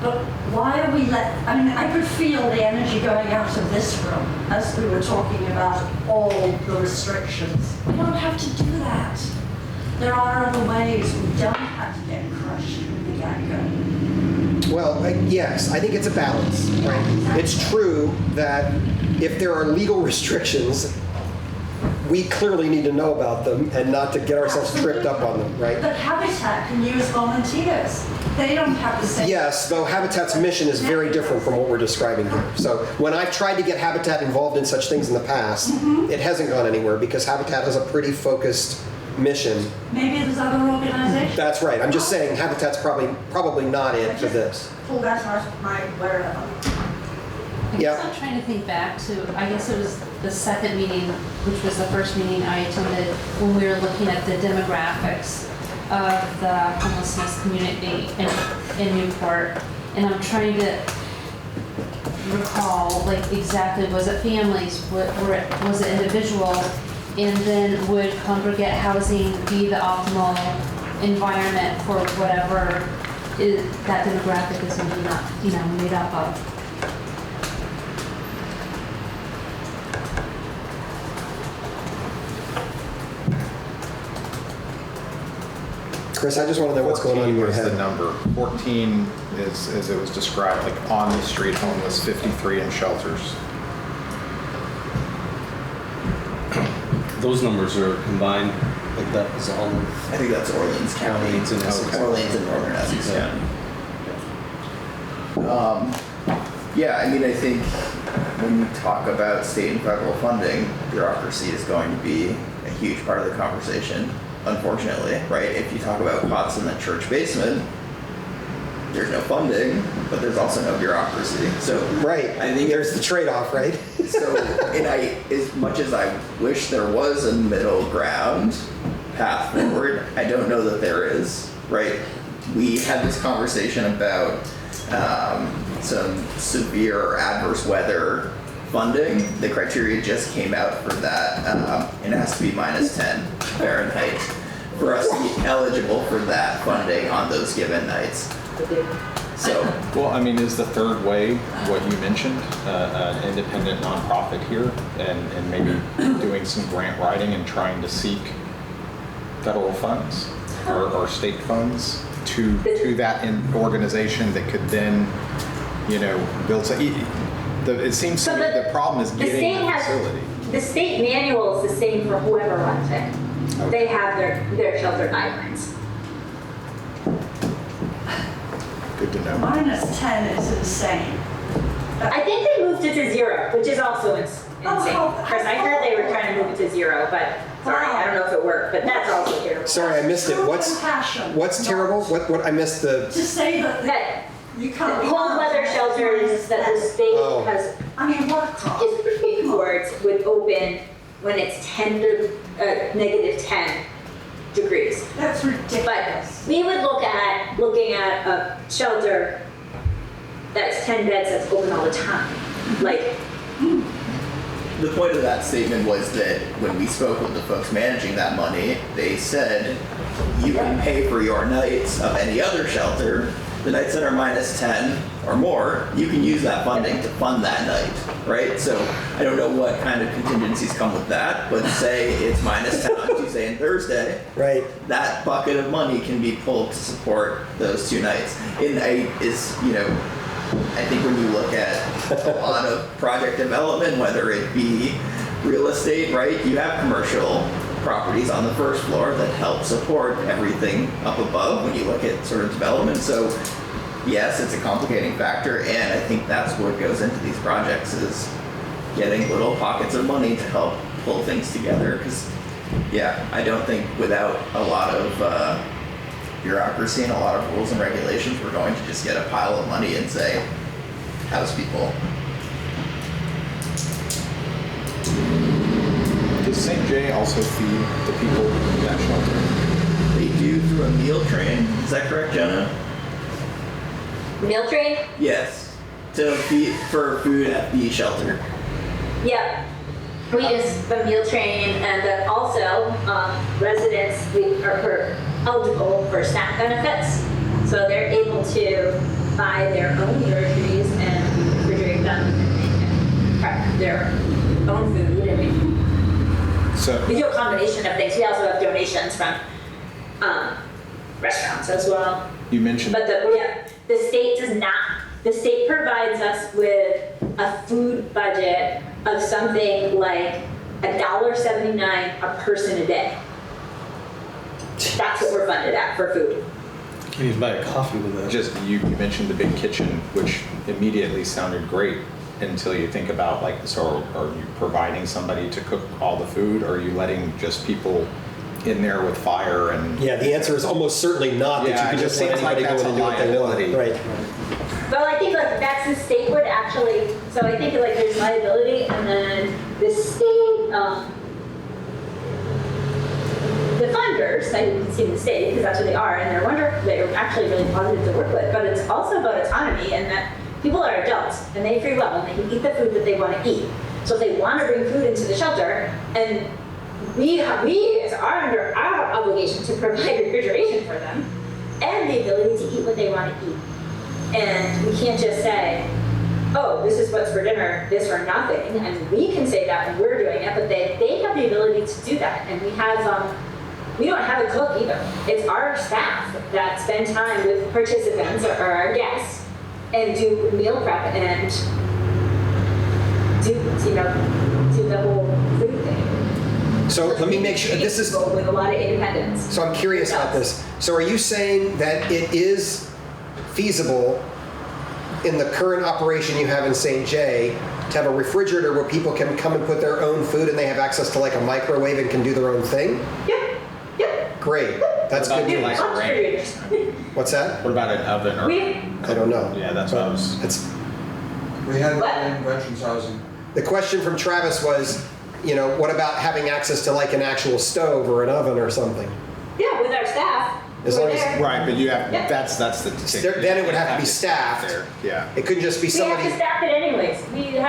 But why are we I mean, I could feel the energy going out of this room as we were talking about all the restrictions. We don't have to do that. There are other ways. We don't have to get crushed with the get-go. Well, yes, I think it's a balance, right? It's true that if there are legal restrictions, we clearly need to know about them and not to get ourselves tripped up on them, right? But Habitat can use volunteers. They don't have the same. Yes, though Habitat's mission is very different from what we're describing here. So when I've tried to get Habitat involved in such things in the past, it hasn't gone anywhere because Habitat has a pretty focused mission. Maybe there's other organizations. That's right. I'm just saying Habitat's probably not it for this. Pull that out of my wherever. I guess I'm trying to think back to, I guess it was the second meeting, which was the first meeting I attended when we were looking at the demographics of the homelessness community in Newport. And I'm trying to recall, like, exactly, was it families, was it individual? And then would congregate housing be the optimal environment for whatever that demographic is going to be, made up of? Chris, I just want to know what's going on in your 14 was head. the number. 14 is, as it was described, like on the street homeless, 53 in shelters. Those numbers are combined, like that is all of I think that's Orleans County. Orleans and Essex. Orleans and Northern Essex Yeah. County. Yeah, I mean, I think when we talk about state and federal funding, bureaucracy is going to be a huge part of the conversation, unfortunately, right? If you talk about cots in the church basement, there's no funding, but there's also no bureaucracy. So Right. I think There's the trade-off, right? so, and as much as I wish there was a middle ground path forward, I don't know that there is, right? We had this conversation about some severe or adverse weather funding. The criteria just came out for that. It has to be -10 Fahrenheit for us to be eligible for that funding on those given nights. So, Well, I mean, is the third way what you mentioned, an independent nonprofit here, and maybe doing some grant writing and trying to seek federal funds or state funds to that organization that could then, build. It seems to me the problem is getting the facility. The state manual is the same for whoever runs it. Okay. They have their shelter guidelines. Good to know. -10 is insane. I think they moved it to 0, which is also insane. Because I heard they were trying to move it to 0, but sorry, I don't know if it worked, but that's also terrible. Sorry, I missed it. True compassion. What's terrible? What I missed the. To say that You can't be cold weather shelters that the state Oh. has I mean, what a cost. is pushing towards would open when it's negative 10 degrees. That's But ridiculous. we would looking at a shelter that's 10 beds that's open all the time. Like, The point of that statement was that when we spoke with the folks managing that money, they said you can pay for your nights of any other shelter. The nights that are minus 10 or more, you can use that funding to fund that night, right? So I don't know what kind of contingencies come with that, but say it's minus 10 on Tuesday and Thursday, Right. that bucket of money can be pulled to support those 2 nights. I think when you look at a lot of project development, whether it be real estate, right, you have commercial properties on the first floor that help support everything up above when you look at sort of development. So yes, it's a complicating factor, and I think that's what goes into these projects is getting little pockets of money to help pull things together. Because I don't think without a lot of bureaucracy and a lot of rules and regulations, we're going to just get a pile of money and say, house people. Does St. J also feed the people in that shelter? They do through a meal train. Is that correct, Jenna? meal train? Yes. To feed for food at the shelter. Yep. We use the meal train, and then also residents are eligible for SNAP benefits, so they're able to buy their own groceries and refrigerate them and prep their own food. And we do a combination of things. We also have donations from restaurants as well. You mentioned. But the state does not. The state provides us with a food budget of something like $1.79 a person a day. That's what we're funded at for food. You can buy a coffee with that. Just you mentioned the big kitchen, which immediately sounded great until you think about so are you providing somebody to cook all the food, or are you letting just people in there with fire and? Yeah, the answer is almost certainly not that you can just let anybody go in and do what they want. Right. Well, I think that's the state would actually. So I think there's liability, and then the state, the funders. I can see the state because that's what they are, and they're actually really positive to work with. But it's also about autonomy, and that people are adults and they have free will and they can eat the food that they want to eat. So if they want to bring food into the shelter, and we are under our obligation to provide refrigeration for them and the ability to eat what they want to eat. And we can't just say, oh, this is what's for dinner, this or nothing. And we can say that when we're doing it, but they have the ability to do that. And we don't have a cook either. It's our staff that spend time with participants or our guests and do meal prep and do the whole food thing. So let me make sure this is with a lot of independence. So I'm curious about this. So are you saying that it is feasible in the current operation you have in St. J to have a refrigerator where people can come and put their own food and they have access to a microwave and can do their own thing? Yep. Great. That's good news. What's that? What about an oven? Or, I don't know. Yeah, that's what I was. We had that in veterans housing. The question from Travis was, what about having access to an actual stove or an oven or something? Yeah, with our staff. As long as right, but you have Yep. that's the then it would have to be staffed. there. Yeah. It couldn't just be We somebody. have to staff it anyways.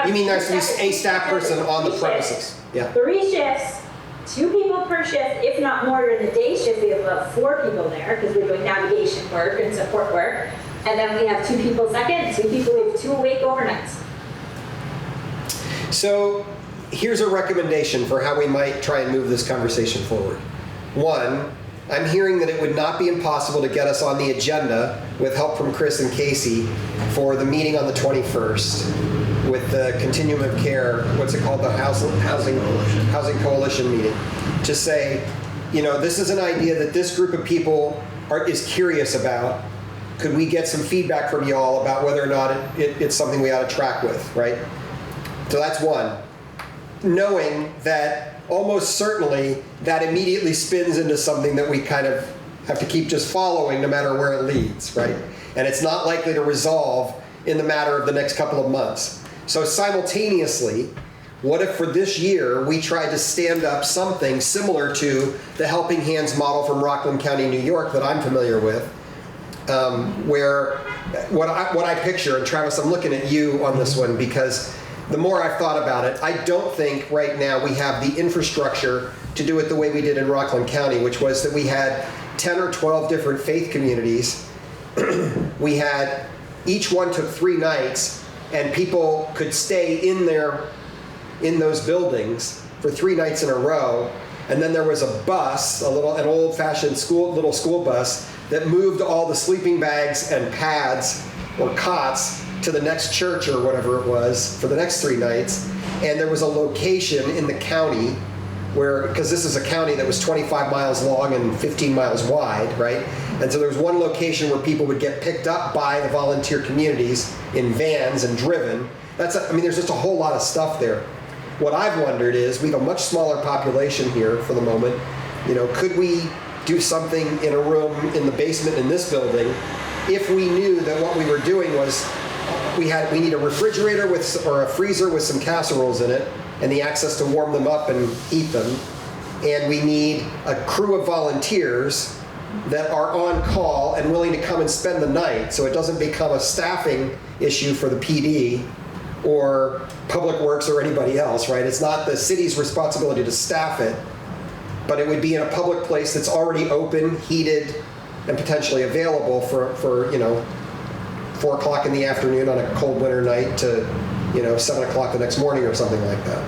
You mean there's to be a staff person on the premises? Yeah. 3 shifts, 2 people per shift, if not more during the day shift. We have about 4 people there because we're doing navigation work and support work. And then we have 2 people second, 2 people, we have 2 awake overnights. So here's a recommendation for how we might try and move this conversation forward. 1, I'm hearing that it would not be impossible to get us on the agenda with help from Chris and Casey for the meeting on the 21st with the Continuum of Care, what's it called, the Housing Coalition meeting, to say, this is an idea that this group of people is curious about. Could we get some feedback from y'all about whether or not it's something we ought to track with, right? So that's 1. Knowing that almost certainly that immediately spins into something that we kind of have to keep just following no matter where it leads, right? and it's not likely to resolve in the matter of the next couple of months. So simultaneously, what if for this year we tried to stand up something similar to the Helping Hands model from Rockland County, New York that I'm familiar with, where what I picture, and Travis, I'm looking at you on this one because the more I've thought about it, I don't think right now we have the infrastructure to do it the way we did in Rockland County, which was that we had 10 or 12 different faith communities. We had, each one took 3 nights, and people could stay in those buildings for 3 nights in a row. And then there was a bus, an old-fashioned little school bus that moved all the sleeping bags and pads or cots to the next church or whatever it was for the next 3 nights. And there was a location in the county where, because this is a county that was 25 miles long and 15 miles wide, right? And so there was one location where people would get picked up by the volunteer communities in vans and driven. There's just a whole lot of stuff there. What I've wondered is, we have a much smaller population here for the moment. Could we do something in a room in the basement in this building if we knew that what we were doing was we need a refrigerator or a freezer with some casseroles in it and the access to warm them up and eat them, and we need a crew of volunteers that are on call and willing to come and spend the night, so it doesn't become a staffing issue for the PD or Public Works or anybody else, right? It's not the city's responsibility to staff it, but it would be in a public place that's already open, heated, and potentially available for 4 o'clock in the afternoon on a cold winter night to 7 o'clock the next morning or something like that.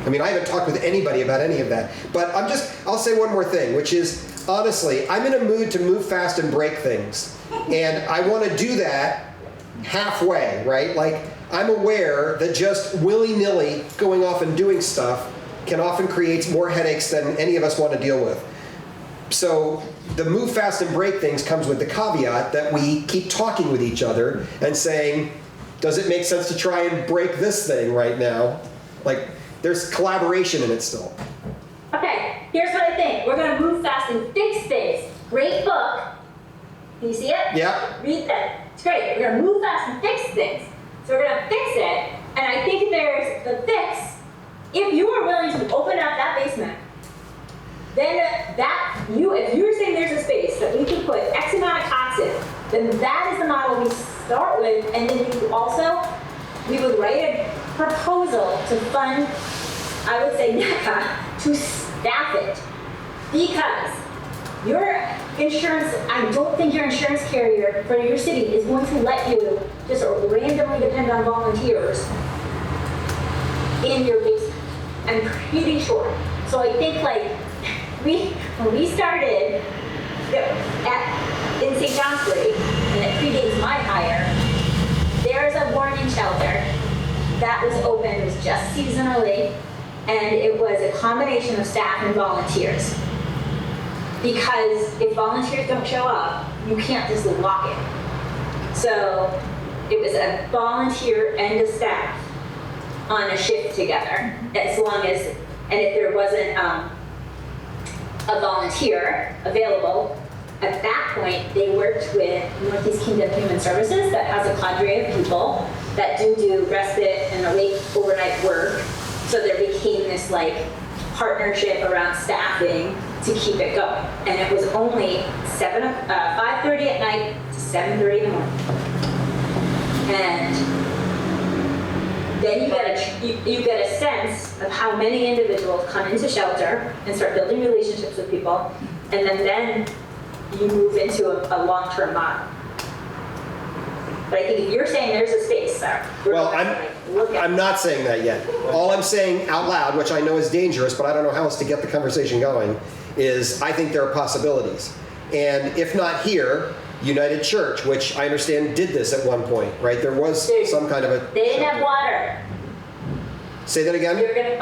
I haven't talked with anybody about any of that, but I'll say one more thing, which is, honestly, I'm in a mood to move fast and break things. And I want to do that halfway, right? Like, I'm aware that just willy-nilly going off and doing stuff can often create more headaches than any of us want to deal with. So the move fast and break things comes with the caveat that we keep talking with each other and saying, does it make sense to try and break this thing right now? Like, there's collaboration in it still. Okay, here's what I think. We're going to move fast and fix things. Great book. Can you see it? Yeah. Read that. It's great. We're going to move fast and fix things. So we're going to fix it. And I think there's the fix. If you are willing to open up that basement, then if you're saying there's a space that we can put X amount of cots in, then that is the model we start with. And then we would write a proposal to fund, I would say, NECA to staff it. Because your insurance, I don't think your insurance carrier for your city is going to let you just randomly depend on volunteers in your basement. I'm pretty sure. So I think when we started in St. John's Street, and it predates my hire, there's a warning shelter that was open. It was just seasonally, and it was a combination of staff and volunteers. Because if volunteers don't show up, you can't just lock it. So it was a volunteer and a staff on a shift together, as long as, and if there wasn't a volunteer available, at that point, they worked with Northeast Kingdom Human Services that has a cadre of people that do respite and awake overnight work. So there became this partnership around staffing to keep it going. And it was only 5:30 at night to 7:30 in the morning. And then you get a sense of how many individuals come into shelter and start building relationships with people, and then you move into a long-term model. But I think if you're saying there's a space there, I'm not saying that yet. All I'm saying out loud, which I know is dangerous, but I don't know how else to get the conversation going, is I think there are possibilities. And if not here, United Church, which I understand did this at one point, right? There was some kind of a... They didn't have water. Say that again? They were gonna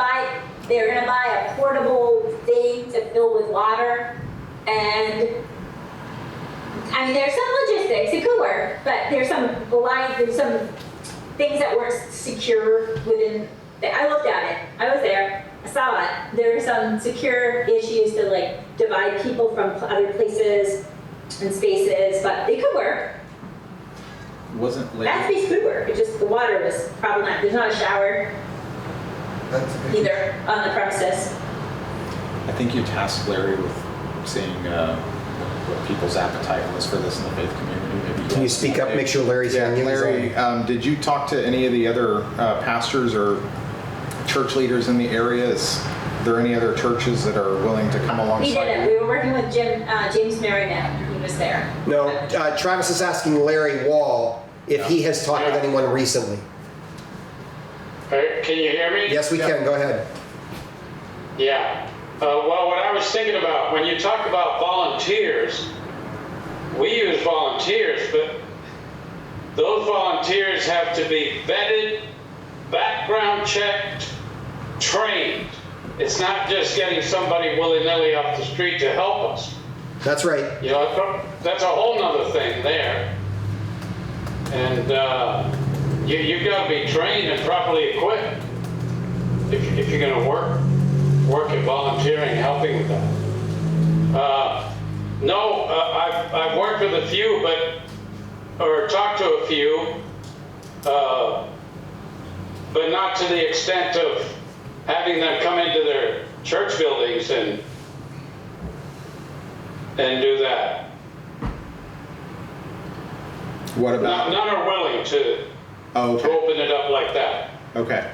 buy a portable thing to fill with water, and there's some logistics, it could work, but there's some things that weren't secure within, I looked at it, I was there, I saw it. There were some secure issues to divide people from other places and spaces, but they could work. Wasn't It has to be food work, it's just the water was problematic. There's not a shower either on the premises. I think you tasked Larry with seeing what people's appetite was for this in the faith community. Maybe Can you speak up, make sure Larry's Yeah, hearing you? Larry, did you talk to any of the other pastors or church leaders in the area? Is there any other churches that are willing to come alongside? We didn't. We were working with James Merriman. He was there. No, Travis is asking Larry Wall if he has talked with anyone recently. Can you hear me? Yes, we can. Go ahead. Yeah. Well, what I was thinking about, when you talk about volunteers, we use volunteers, but those volunteers have to be vetted, background checked, trained. It's not just getting somebody willy-nilly off the street to help us. That's right. You know, that's a whole nother thing there. And you've got to be trained and properly equipped if you're going to work at volunteering, helping with that. No, I've worked with a few, or talked to a few, but not to the extent of having them come into their church buildings and do that. What about? None are willing to open it up like that. Okay.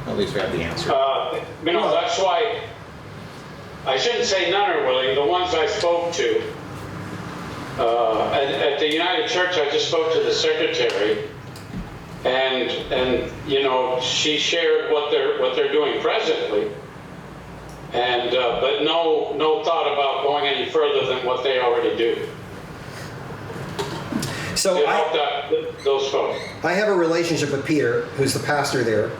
At least we have the answer. That's why I shouldn't say none are willing. The ones I spoke to at the United Church, I just spoke to the secretary, and you know, she shared what they're doing presently, and but no thought about going any further than what they already do. So those folks. I have a relationship with Peter, who's the pastor there,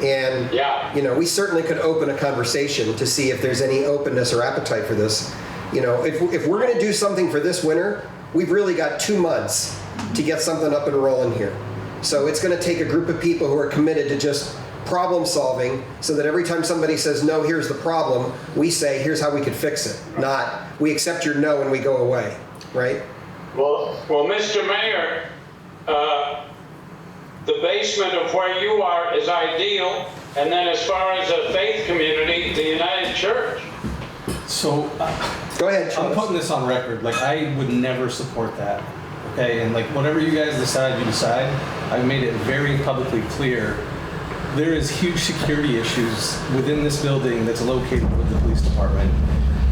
and you know, we certainly could open a conversation to see if there's any openness or appetite for this. You know, if we're going to do something for this winter, we've really got 2 months to get something up and rolling here. So it's going to take a group of people who are committed to just problem solving, so that every time somebody says no, here's the problem, we say here's how we could fix it. Not we accept your no and we go away, right? Well, Mr. Mayor, the basement of where you are is ideal, and then as far as a faith community, the United Church. So, go ahead, I'm putting this on record. Like, I would never support that. Okay, and like whatever you guys decide, you decide. I've made it very publicly clear. There is huge security issues within this building that's located with the police department.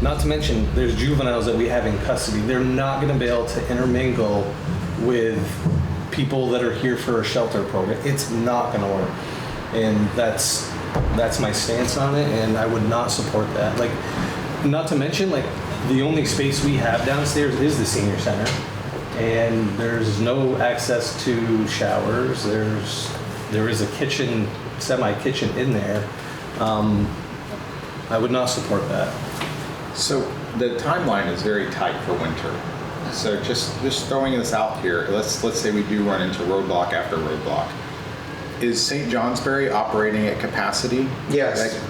Not to mention, there's juveniles that we have in custody. They're not going to be able to intermingle with people that are here for a shelter program. It's not going to work, and that's my stance on it. And I would not support that. Like, not to mention, like, the only space we have downstairs is the senior center, and there's no access to showers. There is a kitchen, semi-kitchen in there. I would not support that. So the timeline is very tight for winter. So just throwing this out here, let's say we do run into roadblock after roadblock. Is St. Johnsbury operating at capacity? Yes.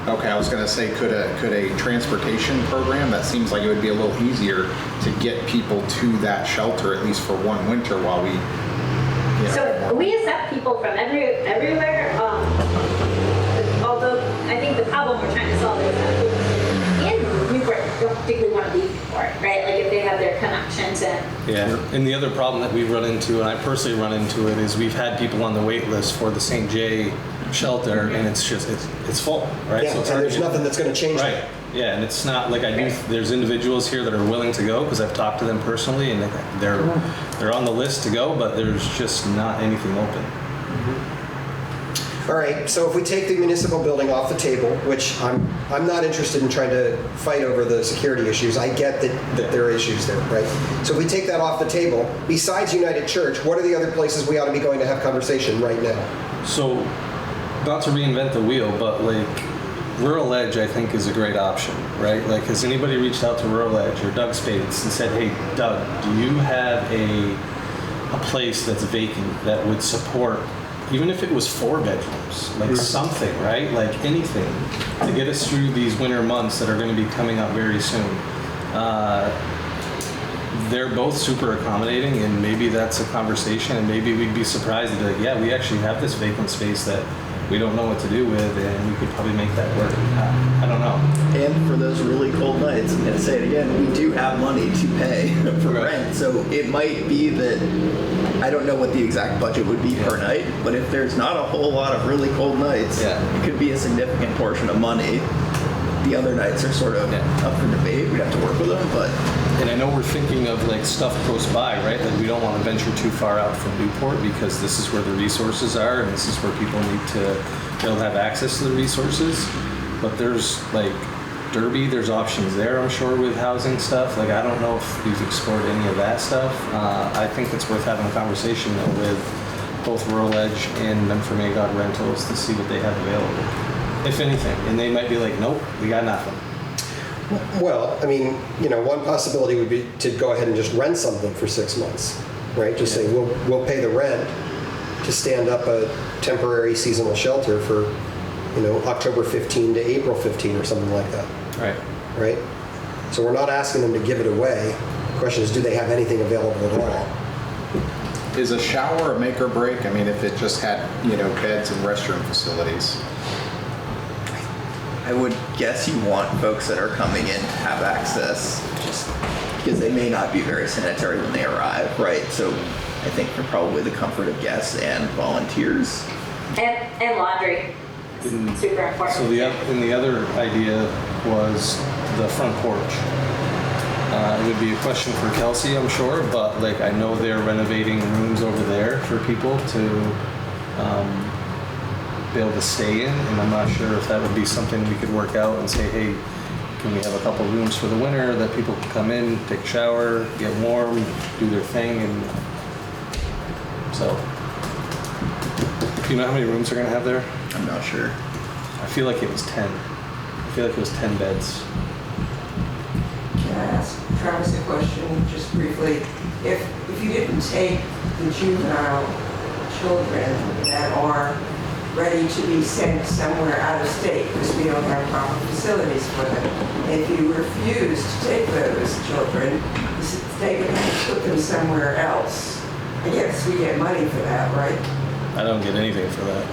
Okay, I was going to say, could a transportation program, that seems like it would be a little easier to get people to that shelter at least for one winter while we. So we accept people from everywhere. Although I think the problem we're trying to solve is that in Newport don't particularly want to leave Newport, right? Like if they have their connections and. Yeah, and the other problem that we've run into, and I personally run into it, is we've had people on the wait list for the St. J shelter, and it's just it's full, right? Yeah, so it's and there's nothing that's going to change right. that. Yeah, and it's not like there's individuals here that are willing to go because I've talked to them personally, and they're on the list to go, but there's just not anything open. All right, so if we take the municipal building off the table, which I'm not interested in trying to fight over the security issues. I get that there are issues there, right? So if we take that off the table, besides United Church, what are the other places we ought to be going to have conversation right now? So, not to reinvent the wheel, but like Rural Edge, I think, is a great option, right? Like, has anybody reached out to Rural Edge or Doug Spades and said, hey, Doug, do you have a place that's vacant that would support, even if it was 4 bedrooms, like something, right? Like anything to get us through these winter months that are going to be coming up very soon. they're both super accommodating, and maybe that's a conversation, and maybe we'd be surprised and be like, yeah, we actually have this vacant space that we don't know what to do with, and we could probably make that work. I don't know. And for those really cold nights, I'm going to say it again, we do have money to pay for rent. So it might be that, I don't know what the exact budget would be per night, but if there's not a whole lot of really cold nights, it could be a significant portion of money. The other nights are sort of up for debate. We'd have to work with them, but... And I know we're thinking of like stuff close by, right? Like we don't want to venture too far out from Newport because this is where the resources are and this is where people need to be able to have access to the resources. But there's like Derby, there's options there, I'm sure, with housing stuff. Like I don't know if we've explored any of that stuff. I think it's worth having a conversation though with both Rural Edge and Men for Magog Rentals to see what they have available, if anything. And they might be like, nope, we got nothing. Well, I mean, you know, one possibility would be to go ahead and just rent something for 6 months, right? Just say, we'll pay the rent to stand up a temporary seasonal shelter for, you know, October 15 to April 15 or something like that. Right. Right? So we're not asking them to give it away. The question is, do they have anything available at all? Is a shower a make or break? I mean, if it just had, you know, beds and restroom facilities. I would guess you want folks that are coming in to have access, just because they may not be very sanitary when they arrive, right? So I think for probably the comfort of guests and volunteers. And laundry. Super important. So the other idea was the front porch. It would be a question for Kelsey, I'm sure, but like I know they're renovating rooms over there for people to be able to stay in, and I'm not sure if that would be something we could work out and say, hey, can we have a couple rooms for the winter that people can come in, take a shower, get warm, do their thing, and so. Do you know how many rooms they're gonna have there? I'm not sure. I feel like it was 10. I feel like it was 10 beds. Can I ask Travis a question, just briefly? If you didn't take the juvenile children that are ready to be sent somewhere out of state because we don't have proper facilities for them, and if you refuse to take those children, they would have to put them somewhere else. I guess we get money for that, right? I don't get anything for that.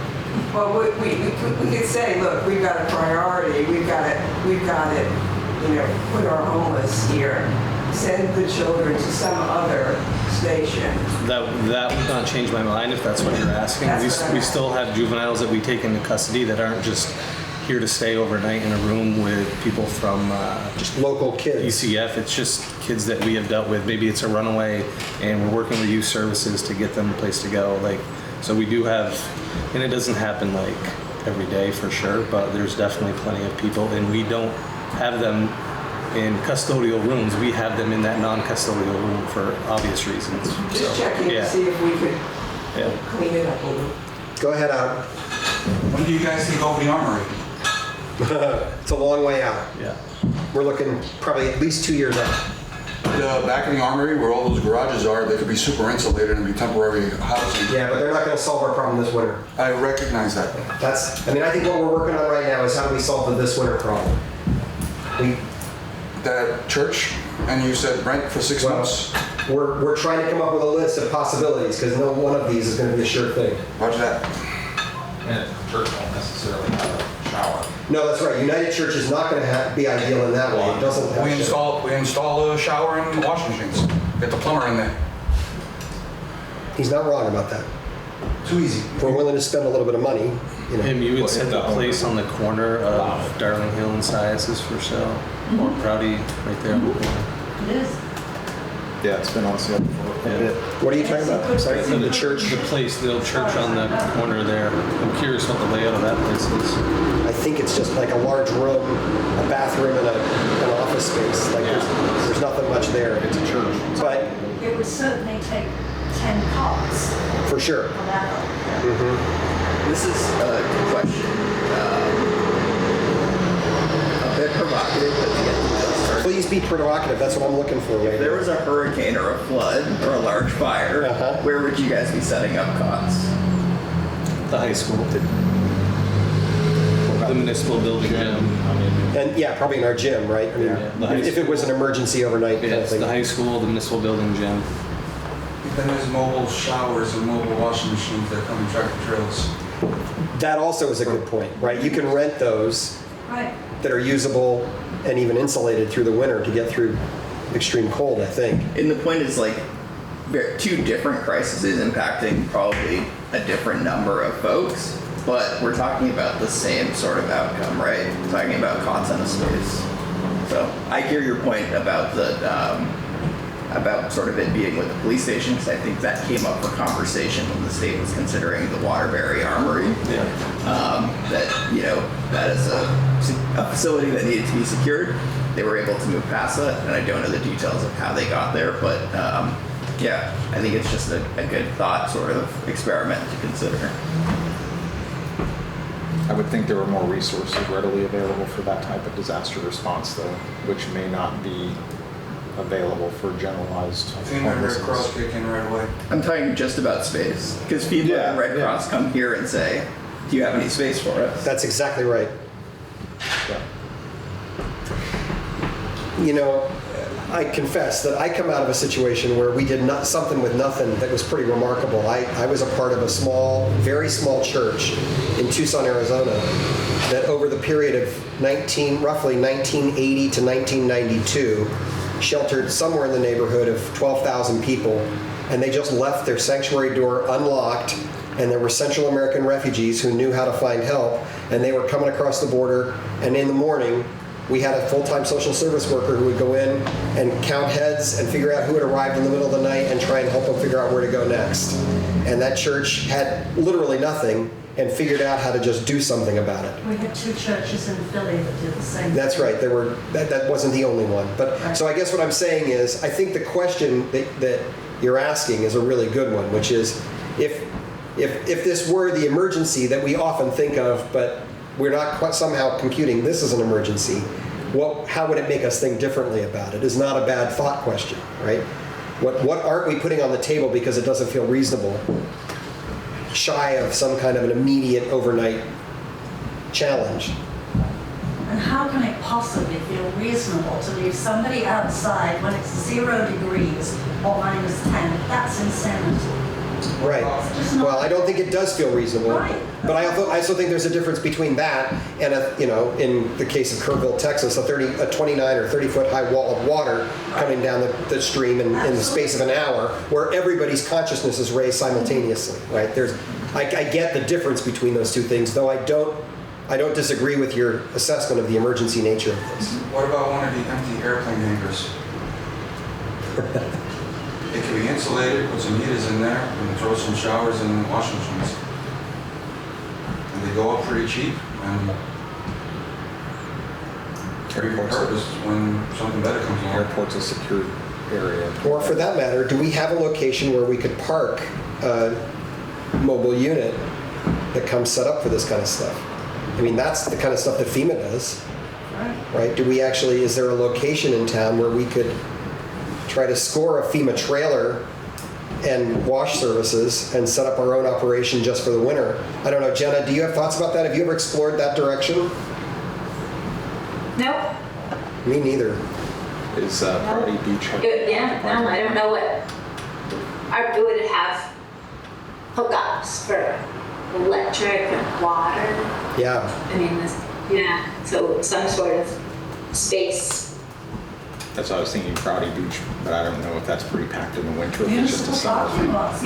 Well, we could say, look, we've got a priority. We've got it. You know, put our homeless here. Send the children to some other station. That would not change my mind if that's what you're asking. We still have juveniles that we take into custody that aren't just here to stay overnight in a room with people from just local kids. ECF. It's just kids that we have dealt with. Maybe it's a runaway, and we're working with youth services to get them a place to go. Like, so we do have, and it doesn't happen like every day for sure, but there's definitely plenty of people, and we don't have them in custodial rooms. We have them in that non-custodial room for obvious reasons. Just checking to see if we could clean it up a little. Go ahead, Adam. When do you guys think over the armory? It's a long way out. Yeah. We're looking probably at least 2 years out. The back of the armory, where all those garages are, they could be super insulated and be temporary housing. Yeah, but they're not going to solve our problem this winter. I recognize that. I think what we're working on right now is how do we solve the this winter problem. That church, and you said rent for 6 months? We're trying to come up with a list of possibilities because no one of these is going to be a sure thing. Roger that. And church won't necessarily have a shower. No, that's right. United Church is not going to be ideal in that way. It doesn't have We install a shower and washing machines. Get the plumber in there. He's not wrong about that. Too easy. If we're willing to spend a little bit of money, you know. And you would set the place on the corner of Darling Hill and Sias for sale, or Prouty right there on the corner. It is. Yeah, it's been on sale for a bit. What are you talking about? Sorry, The church, the old church on the corner there. I'm curious what the layout of that place is. I think it's just like a large room, a bathroom, and an office space. Like there's nothing much there. It's a church. But It would certainly take 10 cots for sure. for that. This is a question, a bit provocative, but to get the start. Please be provocative. That's what I'm looking for. If there was a hurricane or a flood or a large fire, where would you guys be setting up cots? The high school. The municipal building gym. I mean, And yeah, probably in our gym, right? I mean, Yeah. if it was an emergency overnight kind yeah, of it's thing. the high school, the municipal building gym. Then there's mobile showers and mobile washing machines that come in tractor trailers. That also is a good point, right? You can rent those Right. that are usable and even insulated through the winter to get through extreme cold, I think. And the point is like, two different crises impacting probably a different number of folks, but we're talking about the same sort of outcome, right? We're talking about content of space. So I hear your point about the about sort of it being with the police station, because I think that came up for conversation when the state was considering the Waterbury Armory. That, you know, that is a facility that needed to be secured. They were able to move past that, and I don't know the details of how they got there, but yeah, I think it's just a good thought sort of experiment to consider. I would think there were more resources readily available for that type of disaster response, though, which may not be available for generalized I think my Red homelessness. Cross kick in right away. I'm talking just about space, because people at Red Cross come here and say, do you have any space for us? That's exactly right. Yeah. You know, I confess that I come out of a situation where we did something with nothing that was pretty remarkable. I was a part of a small, very small church in Tucson, Arizona, that over the period of roughly 1980 to 1992, sheltered somewhere in the neighborhood of 12,000 people, and they just left their sanctuary door unlocked, and there were Central American refugees who knew how to find help, and they were coming across the border, and in the morning, we had a full-time social service worker who would go in and count heads and figure out who had arrived in the middle of the night and try and help them figure out where to go next. And that church had literally nothing and figured out how to just do something about it. We had two churches in Philly that did the same. That's right. There were that wasn't the only one. But so I guess what I'm saying is, I think the question that you're asking is a really good one, which is, if this were the emergency that we often think of, but we're not quite somehow computing this as an emergency, how would it make us think differently about it? Is not a bad thought question, right? What aren't we putting on the table because it doesn't feel reasonable, shy of some kind of an immediate overnight challenge? And how can it possibly feel reasonable to leave somebody outside when it's 0 degrees or -10? That's insanity. Right. Well, I don't think it does feel reasonable. Right. But I also think there's a difference between that and in the case of Kerrville, Texas, a 29 or 30-foot high wall of water coming down the stream in the space of an hour, where everybody's consciousness is raised simultaneously. Right. I get the difference between those two things, though I don't disagree with your assessment of the emergency nature of this. What about one of the empty airplane hangars? It can be insulated, put some heaters in there, and throw some showers and washing machines. And they go up pretty cheap, and carry for purpose when something better comes along. Airport's a secure area. Or for that matter, do we have a location where we could park a mobile unit that comes set up for this kind of stuff? I mean, that's the kind of stuff that FEMA does, right? Is there a location in town where we could try to score a FEMA trailer and wash services and set up our own operation just for the winter? I don't know, Jenna, do you have thoughts about that? Have you ever explored that direction? Nope. Me neither. Is Prouty Beach? Yeah, no, I don't know what. Would it have hookups for electric and water? Yeah. I mean, so some sort of space. That's what I was thinking, Prouty Beach, but I don't know if that's pretty packed in the winter, if it's just a Municipal summer parking thing. lots.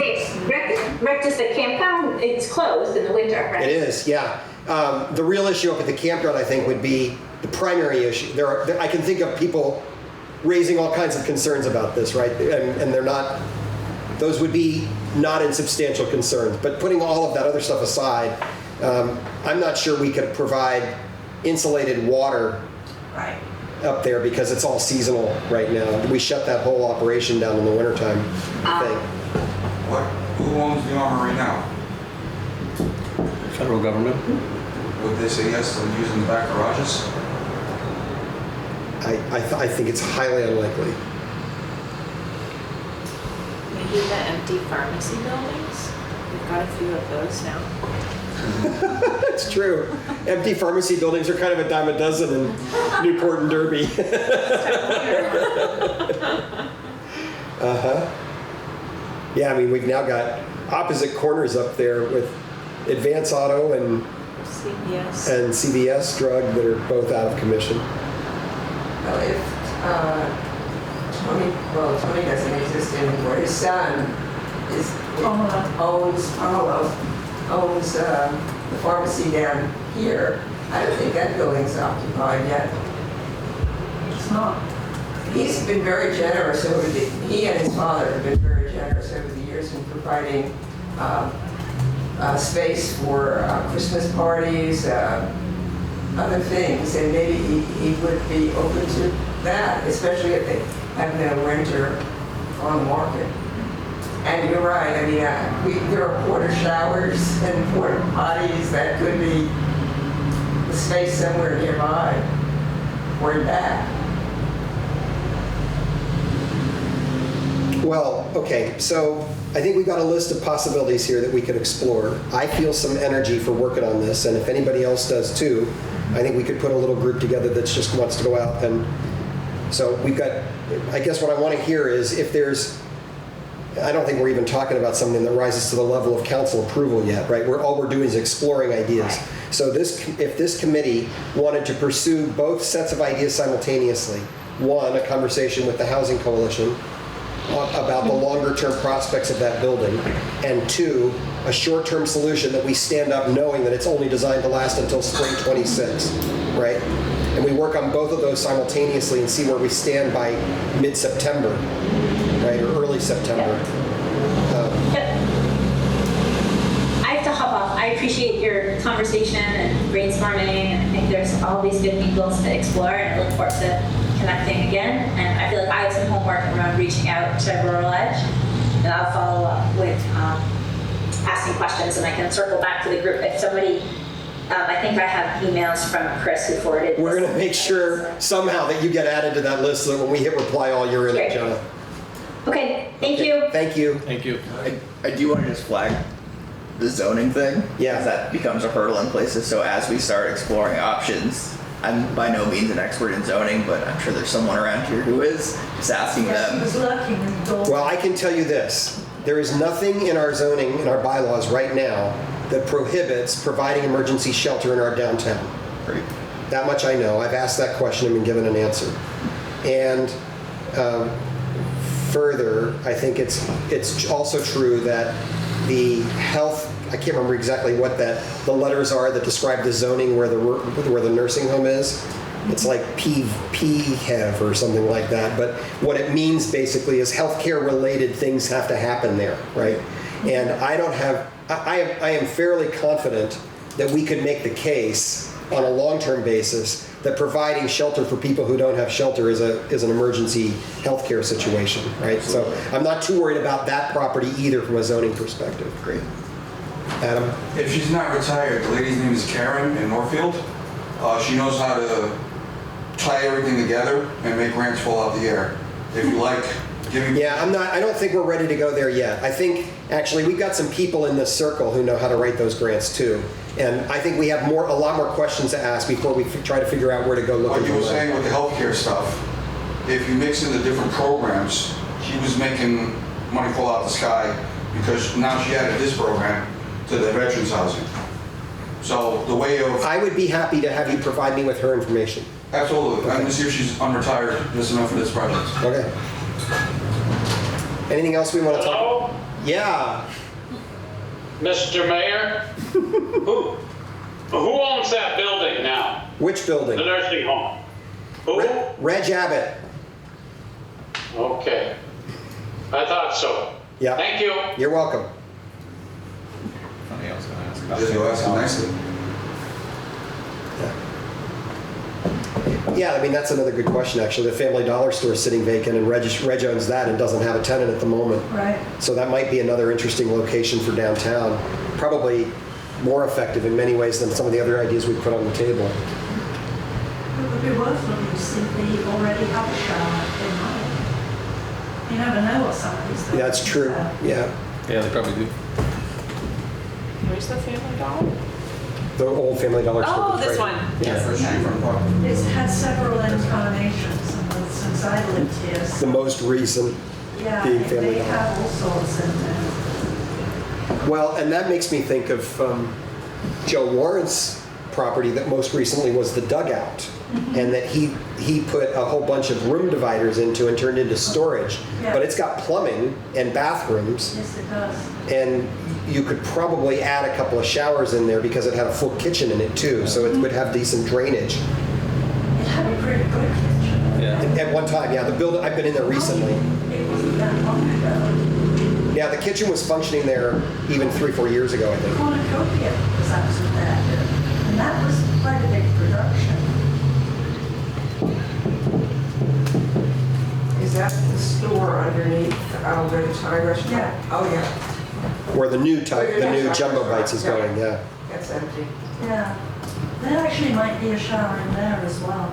Rick, is the campground, it's closed in the winter, right? It is, yeah. The real issue up at the campground, I think, would be the primary issue. I can think of people raising all kinds of concerns about this, right? And they're not, those would be not insubstantial concerns. But putting all of that other stuff aside, I'm not sure we could provide insulated water Right. up there because it's all seasonal right now. We shut that whole operation down in the wintertime, I think. Who owns the armory now? Federal government. Would they say yes to using the back garages? I think it's highly unlikely. Maybe the empty pharmacy buildings? We've got a few of those now. It's true. Empty pharmacy buildings are kind of a dime a dozen in Newport and Derby. Yeah, I mean, we've now got opposite corners up there with Advance Auto and CVS Drug that are both out of commission. Well, if Tony doesn't exist anymore, his son owns the pharmacy down here. I don't think that building's occupied yet. It's not. He's been very generous he and his father have been very generous over the years in providing space for Christmas parties, other things, and maybe he would be open to that, especially if they have no renter on the market. And you're right, I mean, there are porta showers and porta potties that could be the space somewhere nearby or in back. Well, okay, so I think we've got a list of possibilities here that we could explore. I feel some energy for working on this, and if anybody else does too, I think we could put a little group together that just wants to go out. And so we've got, I guess what I want to hear is if there's, I don't think we're even talking about something that rises to the level of council approval yet, right? All we're doing is exploring ideas. So if this committee wanted to pursue both sets of ideas simultaneously, one, a conversation with the Housing Coalition about the longer-term prospects of that building, and two, a short-term solution that we stand up knowing that it's only designed to last until spring 26, right? And we work on both of those simultaneously and see where we stand by mid-September, right, or early September. I have to hop off. I appreciate your conversation and brainstorming, and I think there's all these good angles to explore, and I look forward to connecting again. And I feel like I have some homework around reaching out to Rural Edge, and I'll follow up with asking questions, and I can circle back to the group. If somebody, I think I have emails from Chris who forwarded. We're going to make sure somehow that you get added to that list so that when we hit reply all, you're in it, Jenna. Okay, thank you. Thank you. Thank you. I do want to just flag the zoning thing. Yeah. Because that becomes a hurdle in places. So as we start exploring options, I'm by no means an expert in zoning, but I'm sure there's someone around here who is. Just asking them. He was lurking in the door. Well, I can tell you this. There is nothing in our zoning, in our bylaws right now, that prohibits providing emergency shelter in our downtown. Right. That much I know. I've asked that question and been given an answer. And further, I think it's also true that the health, I can't remember exactly what the letters are that describe the zoning where the nursing home is. It's like PHEV or something like that. But what it means basically is healthcare related things have to happen there, right? And I am fairly confident that we could make the case on a long-term basis that providing shelter for people who don't have shelter is an emergency healthcare situation, right? So I'm not too worried about that property either from a zoning perspective. Great. Adam? If she's not retired, the lady's name is Karen in Northfield. She knows how to tie everything together and make grants fall out the air. If you like, give me... Yeah, I don't think we're ready to go there yet. I think, actually, we've got some people in this circle who know how to write those grants too. And I think we have a lot more questions to ask before we try to figure out where to go looking for Like you were that. saying with the healthcare stuff, if you mix in the different programs, she was making money fall out the sky because now she added this program to the veterans housing. So the way of... I would be happy to have you provide me with her information. Absolutely. Okay. I'm going to see if she's unretired just enough for this project. Okay. Anything else we want to talk Hello? about? Yeah. Mr. Mayor? Who owns that building now? Which building? The nursing home? Who? Reg Abbott. Okay. I thought so. Yeah. Thank you. You're welcome. Funny, I was going to ask about Just go ask him nicely. Yeah, I mean, that's another good question, actually. The Family Dollar store is sitting vacant, and Reg owns that and doesn't have a tenant at the moment. Right. So that might be another interesting location for downtown. Probably more effective in many ways than some of the other ideas we put on the table. It would be worth looking to see if they already have a shower in mind. You never know what some of these things Yeah, that's true. are. Yeah. Yeah, they probably do. Where's the Family Dollar? The old Family Dollar store. Oh, that's this right. one. Yeah. It's had several incarnations and since I lived here. The So, most recent yeah, being Family they Dollar. have all sorts in there. Well, and that makes me think of Joe Warren's property that most recently was the Dugout, and that he put a whole bunch of room dividers into and turned into storage. Yeah. But it's got plumbing and bathrooms, Yes, it does. and you could probably add a couple of showers in there because it had a full kitchen in it too, so it would have decent drainage. It had a pretty good kitchen. Yeah. At one time, yeah, the building, I've been in there recently. It wasn't that long ago. Yeah, the kitchen was functioning there even 3-4 years ago, I think. Cornucopia was actually there, and that was quite a big production. Is that the store underneath the Thai restaurant? Yeah. Oh, yeah. Where the new That's Jumbo right. Bites is going, yeah. That's empty. Yeah. There actually might be a shower in there as well.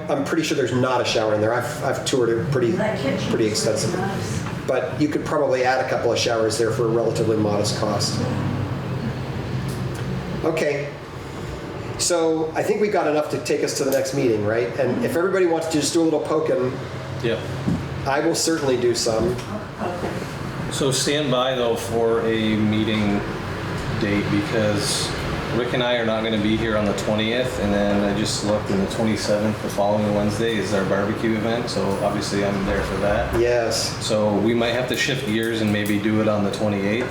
I'm pretty sure there's not a shower in there. I've toured it pretty That kitchen was extensively. really nice. But you could probably add a couple of showers there for a relatively modest cost. Okay. So I think we've got enough to take us to the next meeting, right? And if everybody wants to just do a little poking, Yep. I will certainly do some. Okay. So stand by though for a meeting date because Rick and I are not going to be here on the 20th, and then I just looked, and the 27th, the following Wednesday, is our barbecue event, so obviously I'm there for that. Yes. So we might have to shift gears and maybe do it on the 28th,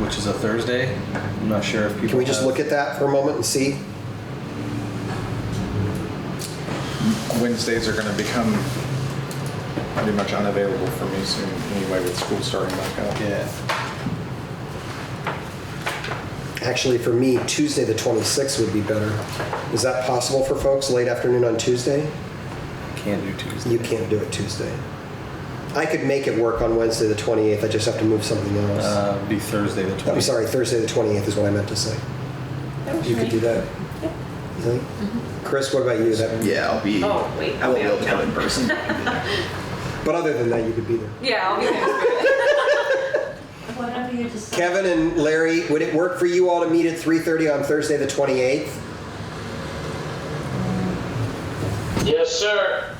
which is a Thursday. I'm not sure if people Can we just look at that for a moment and see? Wednesdays are going to become pretty much unavailable for me soon anyway, with school starting back up. Yeah. Actually, for me, Tuesday the 26th would be better. Is that possible for folks, late afternoon on Tuesday? Can't do Tuesday. You can't do it Tuesday. I could make it work on Wednesday the 28th. I just have to move something else. Be Thursday the 20th. I'm sorry, Thursday the 28th is what I meant to say. You could do that? You think? Chris, what about you? Yeah, I'll be. Oh, wait, I I'll won't be be able to come okay. in person. But other than that, you could be there. Yeah, I'll be there. Whatever you decide. Kevin and Larry, would it work for you all to meet at 3:30 on Thursday the 28th? Yes, sir.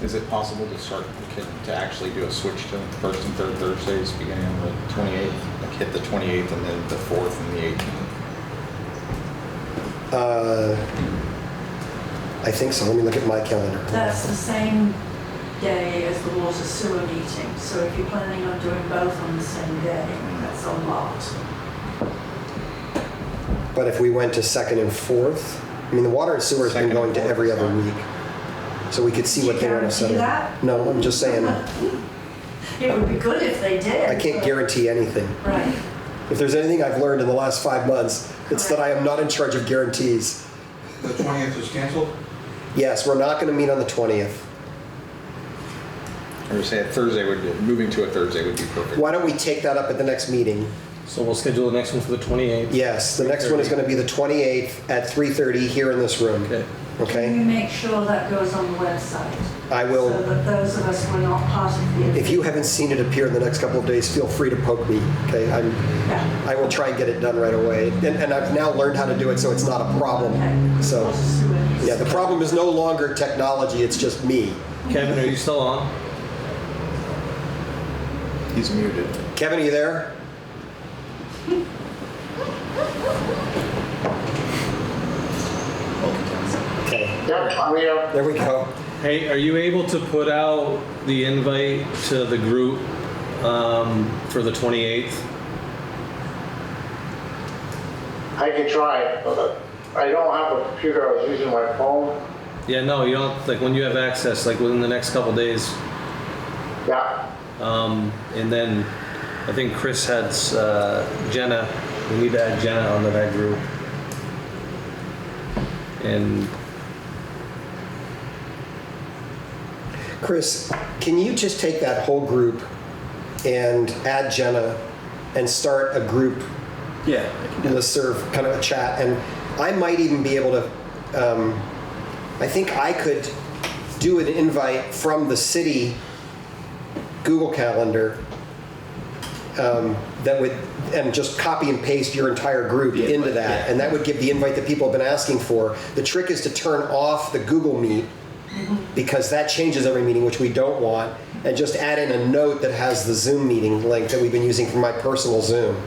Is it possible to actually do a switch to first and third Thursdays beginning on the 28th? Like hit the 28th and then the 4th and the 18th? I think so. Let me look at my calendar. That's the same day as the water sewer meeting, so if you're planning on doing both on the same day, that's a lot. But if we went to 2nd and 4th, I mean, the water and sewer has been Second going and to fourth every is other fine. week. So we could see what they want to set Guarantee up. that? No, I'm just saying, It would be good if they did. I can't but- guarantee anything. Right. If there's anything I've learned in the last 5 months, it's that I am not in charge of guarantees. The 20th is canceled? Yes, we're not going to meet on the 20th. I would say moving to a Thursday would be perfect. Why don't we take that up at the next meeting? So we'll schedule the next one for the 28th. Yes, the next one is going to be the 28th at 3:30 here in this room. Okay. Can Okay? you make sure that goes on the website? I So will, that those of us who are not part of the. if you haven't seen it appear in the next couple of days, feel free to poke me, okay? Yeah. I will try and get it done right away. And I've now learned how to do it, so it's not a problem. Okay. So, Water sewer needs yeah, to the go. problem is no longer technology, it's just me. Kevin, are you still on? He's muted. Kevin, are you there? Okay, Yep, I'm here. there we go. Hey, are you able to put out the invite to the group for the 28th? I can try, but I don't have a computer. I was using my phone. Yeah, no, you don't, like when you have access, like within the next couple days. Yeah. And then I think Chris has Jenna. We need to add Jenna onto that group. And Chris, can you just take that whole group and add Jenna and start a group Yeah, I can do that. listserv, kind of a chat? And I might even be able to, I think I could do an invite from the city Google Calendar that would, and just copy and paste your entire group into that. And that would give the invite that people have been asking for. The trick is to turn off the Google Meet, because that changes every meeting, which we don't want, and just add in a note that has the Zoom meeting link that we've been using for my personal Zoom.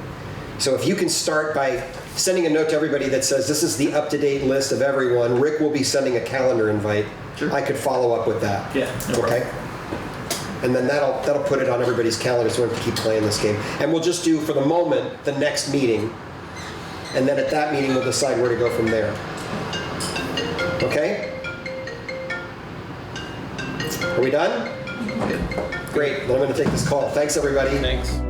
So if you can start by sending a note to everybody that says, this is the up-to-date list of everyone, Rick will be sending a calendar invite. Sure. I could follow up with that. Yeah, no problem. Okay? And then that'll put it on everybody's calendar so we don't have to keep playing this game. And we'll just do, for the moment, the next meeting. And then at that meeting, we'll decide where to go from there. Okay? Are we done? Great. Then I'm going to take this call. Thanks, everybody. Thanks.